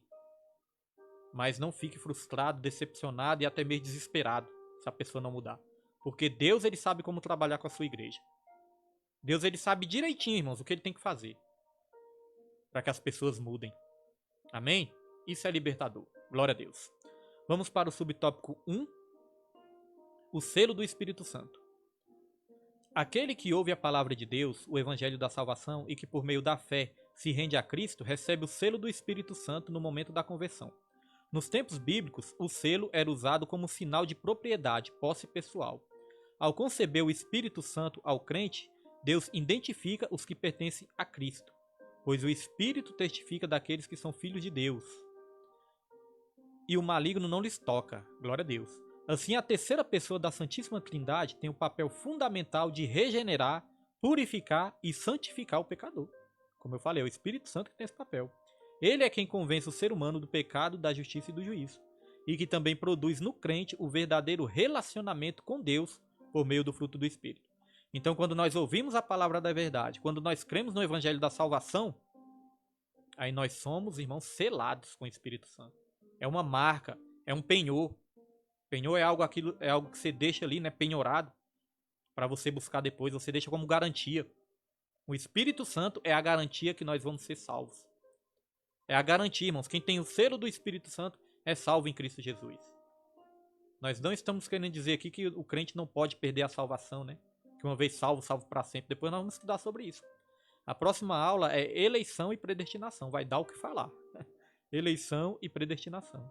mas não fique frustrado, decepcionado e até mesmo desesperado se a pessoa não mudar. Porque Deus, ele sabe como trabalhar com a sua igreja. Deus, ele sabe direitinho, irmãos, o que ele tem que fazer para que as pessoas mudem. Amém? Isso é libertador. Glória a Deus. Vamos para o subtópico 1. O selo do Espírito Santo. Aquele que ouve a palavra de Deus, o evangelho da salvação, e que por meio da fé se rende a Cristo, recebe o selo do Espírito Santo no momento da conversão. Nos tempos bíblicos, o selo era usado como sinal de propriedade, posse pessoal. Ao conceber o Espírito Santo ao crente, Deus identifica os que pertencem a Cristo, pois o Espírito testifica daqueles que são filhos de Deus. E o maligno não lhes toca. Glória a Deus. Assim, a terceira pessoa da Santíssima Trindade tem o papel fundamental de regenerar, purificar e santificar o pecador. Como eu falei, é o Espírito Santo que tem esse papel. Ele é quem convence o ser humano do pecado, da justiça e do juízo, e que também produz no crente o verdadeiro relacionamento com Deus por meio do fruto do Espírito. Então, quando nós ouvimos a palavra da verdade, quando nós cremos no evangelho da salvação, aí nós somos, irmãos, selados com o Espírito Santo. É uma marca, é um penhor. Penhor é algo que você deixa ali, né, penhorado, para você buscar depois, você deixa como garantia. O Espírito Santo é a garantia que nós vamos ser salvos. É a garantia, irmãos. Quem tem o selo do Espírito Santo é salvo em Cristo Jesus. Nós não estamos querendo dizer aqui que o crente não pode perder a salvação, né? Que uma vez salvo, salvo para sempre. Depois nós vamos estudar sobre isso. A próxima aula é eleição e predestinação. Vai dar o que falar. Eleição e predestinação.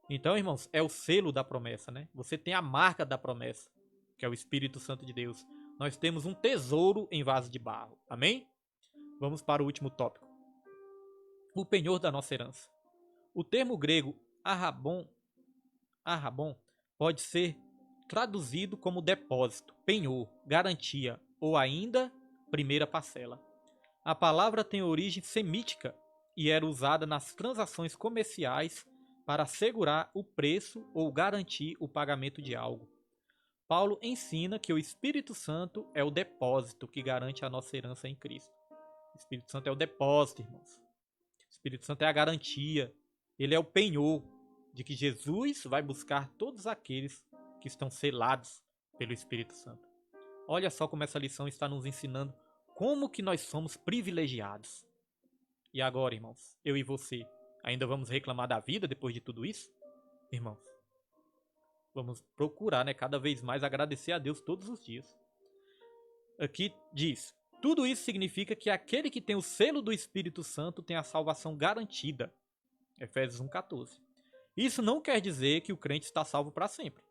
Então, irmãos, é o selo da promessa, né? Você tem a marca da promessa, que é o Espírito Santo de Deus. Nós temos um tesouro em vaso de barro. Amém? Vamos para o último tópico. O penhor da nossa herança. O termo grego arrabon pode ser traduzido como depósito, penhor, garantia ou ainda primeira parcela. A palavra tem origem semítica e era usada nas transações comerciais para assegurar o preço ou garantir o pagamento de algo. Paulo ensina que o Espírito Santo é o depósito que garante a nossa herança em Cristo. O Espírito Santo é o depósito, irmãos. O Espírito Santo é a garantia. Ele é o penhor de que Jesus vai buscar todos aqueles que estão selados pelo Espírito Santo. Olha só como essa lição está nos ensinando como que nós somos privilegiados. E agora, irmãos, eu e você, ainda vamos reclamar da vida depois de tudo isso? Irmãos, vamos procurar, né, cada vez mais agradecer a Deus todos os dias. Aqui diz, tudo isso significa que aquele que tem o selo do Espírito Santo tem a salvação garantida. Efésios 1,14. Isso não quer dizer que o crente está salvo para sempre,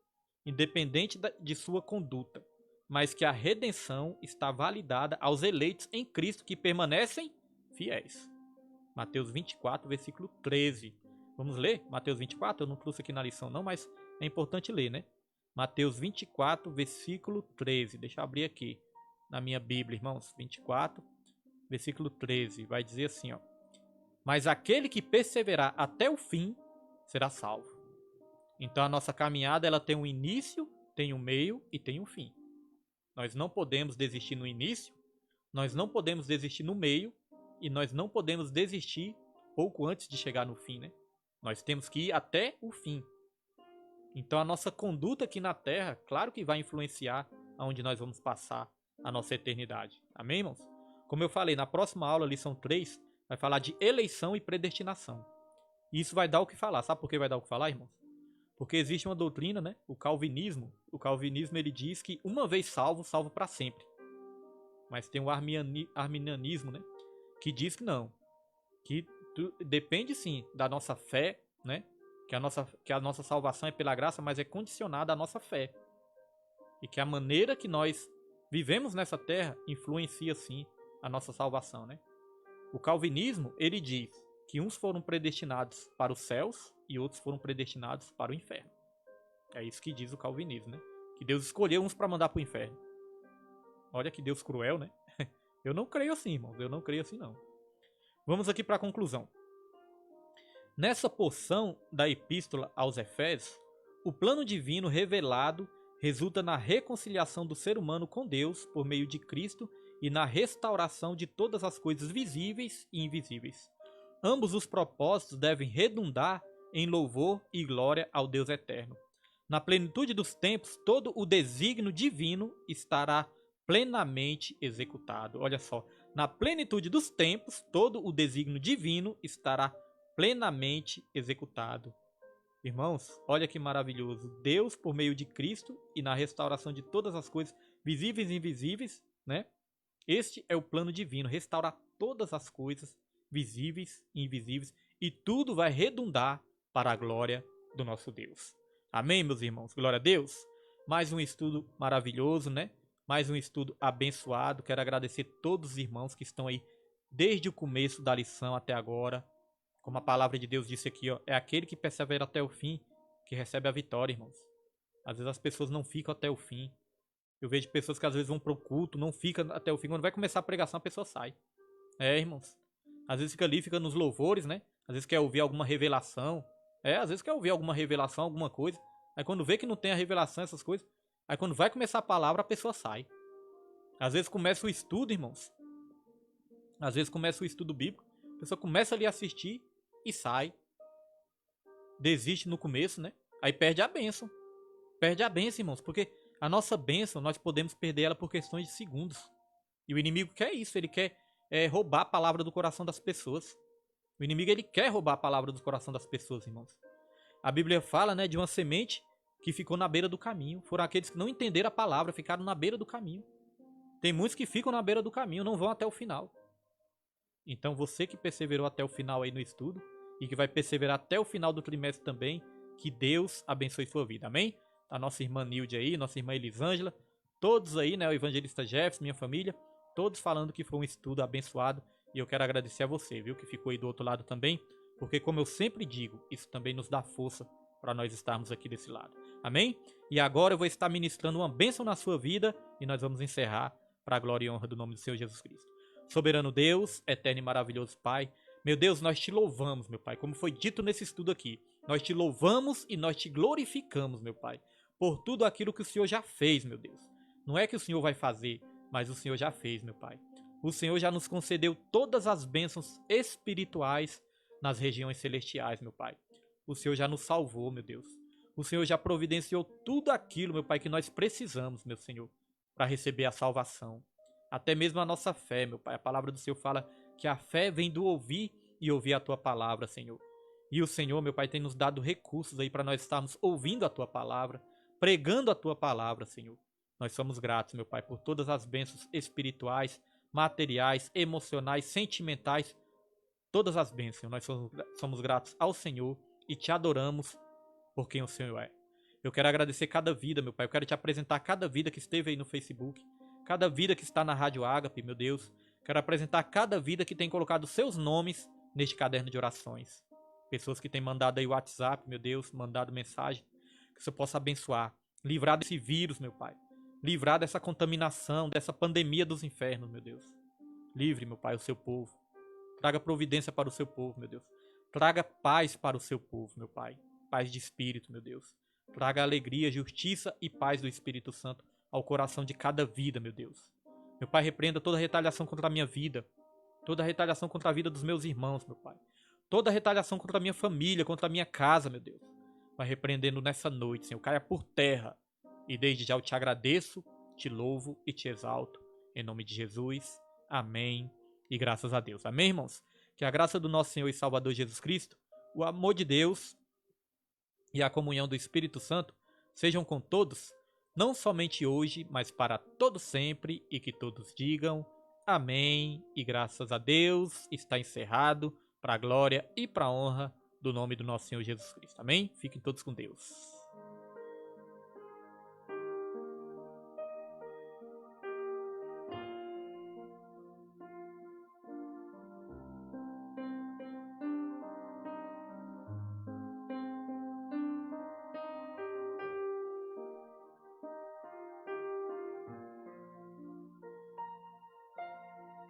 independente de sua conduta, mas que a redenção está validada aos eleitos em Cristo que permanecem fiéis. Mateus 24, versículo 13. Vamos ler Mateus 24? Eu não trouxe aqui na lição não, mas é importante ler, né? Mateus 24, versículo 13. Deixa eu abrir aqui na minha Bíblia, irmãos. 24, versículo 13. Vai dizer assim, ó. Mas aquele que perseverar até o fim será salvo. Então a nossa caminhada ela tem um início, tem um meio e tem um fim. Nós não podemos desistir no início, nós não podemos desistir no meio e nós não podemos desistir pouco antes de chegar no fim, né? Nós temos que ir até o fim. Então a nossa conduta aqui na Terra, claro que vai influenciar aonde nós vamos passar a nossa eternidade. Amém, irmãos? Como eu falei, na próxima aula, lição 3, vai falar de eleição e predestinação. E isso vai dar o que falar. Sabe por que vai dar o que falar, irmãos? Porque existe uma doutrina, né? O calvinismo. O calvinismo ele diz que uma vez salvo, salvo para sempre. Mas tem o arminianismo, né? Que diz que não. Que depende sim da nossa fé, né? Que a nossa salvação é pela graça, mas é condicionada à nossa fé. E que a maneira que nós vivemos nessa terra influencia sim a nossa salvação, né? O calvinismo, ele diz que uns foram predestinados para os céus e outros foram predestinados para o inferno. É isso que diz o calvinismo, né? Que Deus escolheu uns para mandar para o inferno. Olha que Deus cruel, né? Eu não creio assim, irmãos. Eu não creio assim, não. Vamos aqui para a conclusão. Nessa porção da epístola aos Efésios, o plano divino revelado resulta na reconciliação do ser humano com Deus por meio de Cristo e na restauração de todas as coisas visíveis e invisíveis. Ambos os propósitos devem redundar em louvor e glória ao Deus eterno. Na plenitude dos tempos, todo o desígnio divino estará plenamente executado. Olha só, na plenitude dos tempos, todo o desígnio divino estará plenamente executado. Irmãos, olha que maravilhoso. Deus, por meio de Cristo e na restauração de todas as coisas visíveis e invisíveis, né? Este é o plano divino, restaurar todas as coisas visíveis e invisíveis, e tudo vai redundar para a glória do nosso Deus. Amém, meus irmãos? Glória a Deus. Mais um estudo maravilhoso, né? Mais um estudo abençoado. Quero agradecer todos os irmãos que estão aí desde o começo da lição até agora. Como a palavra de Deus disse aqui, ó, é aquele que persevera até o fim que recebe a vitória, irmãos. Às vezes as pessoas não ficam até o fim. Eu vejo pessoas que às vezes vão pro culto, não ficam até o fim. Quando vai começar a pregação, a pessoa sai. É, irmãos. Às vezes fica ali, fica nos louvores, né? Às vezes quer ouvir alguma revelação. Às vezes quer ouvir alguma revelação, alguma coisa. Aí quando vê que não tem a revelação, essas coisas. Aí quando vai começar a palavra, a pessoa sai. Às vezes começa o estudo, irmãos. Às vezes começa o estudo bíblico. A pessoa começa ali a assistir e sai. Desiste no começo, né? Aí perde a bênção. Perde a bênção, irmãos. Porque a nossa bênção, nós podemos perder ela por questões de segundos. E o inimigo quer isso. Ele quer roubar a palavra do coração das pessoas. O inimigo, ele quer roubar a palavra do coração das pessoas, irmãos. A Bíblia fala, né, de uma semente que ficou na beira do caminho. Foram aqueles que não entenderam a palavra, ficaram na beira do caminho. Tem muitos que ficam na beira do caminho, não vão até o final. Então você que perseverou até o final aí no estudo e que vai perseverar até o final do trimestre também, que Deus abençoe sua vida, amém? A nossa irmã Nilde aí, nossa irmã Elisângela, todos aí, né, o evangelista Jefferson, minha família, todos falando que foi um estudo abençoado e eu quero agradecer a você, viu, que ficou aí do outro lado também, porque como eu sempre digo, isso também nos dá força para nós estarmos aqui desse lado, amém? E agora eu vou estar ministrando uma bênção na sua vida e nós vamos encerrar para a glória e honra do nome do Senhor Jesus Cristo. Soberano Deus, eterno e maravilhoso Pai, meu Deus, nós te louvamos, meu Pai, como foi dito nesse estudo aqui. Nós te louvamos e nós te glorificamos, meu Pai, por tudo aquilo que o Senhor já fez, meu Deus. Não é que o Senhor vai fazer, mas o Senhor já fez, meu Pai. O Senhor já nos concedeu todas as bênçãos espirituais nas regiões celestiais, meu Pai. O Senhor já nos salvou, meu Deus. O Senhor já providenciou tudo aquilo, meu Pai, que nós precisamos, meu Senhor, para receber a salvação. Até mesmo a nossa fé, meu Pai. A palavra do Senhor fala que a fé vem do ouvir e ouvir a Tua palavra, Senhor. E o Senhor, meu Pai, tem nos dado recursos aí para nós estarmos ouvindo a Tua palavra, pregando a Tua palavra, Senhor. Nós somos gratos, meu Pai, por todas as bênçãos espirituais, materiais, emocionais, sentimentais, todas as bênçãos. Nós somos gratos ao Senhor e te adoramos por quem o Senhor é. Eu quero agradecer cada vida, meu Pai. Eu quero te apresentar cada vida que esteve aí no Facebook, cada vida que está na Rádio Ágape, meu Deus. Quero apresentar cada vida que tem colocado seus nomes neste caderno de orações. Pessoas que têm mandado aí o WhatsApp, meu Deus, mandado mensagem. Que você possa abençoar, livrar desse vírus, meu Pai. Livrar dessa contaminação, dessa pandemia dos infernos, meu Deus. Livre, meu Pai, o seu povo. Traga providência para o seu povo, meu Deus. Traga paz para o seu povo, meu Pai. Paz de espírito, meu Deus. Traga alegria, justiça e paz do Espírito Santo ao coração de cada vida, meu Deus. Meu Pai, repreenda toda retaliação contra a minha vida. Toda retaliação contra a vida dos meus irmãos, meu Pai. Toda retaliação contra a minha família, contra a minha casa, meu Deus. Vai repreendendo nessa noite, Senhor. Caia por terra. E desde já eu te agradeço, te louvo e te exalto. Em nome de Jesus. Amém. E graças a Deus. Amém, irmãos? Que a graça do nosso Senhor e Salvador Jesus Cristo, o amor de Deus e a comunhão do Espírito Santo sejam com todos, não somente hoje, mas para todo sempre, e que todos digam amém. E graças a Deus está encerrado para a glória e para a honra do nome do nosso Senhor Jesus Cristo. Amém? Fiquem todos com Deus.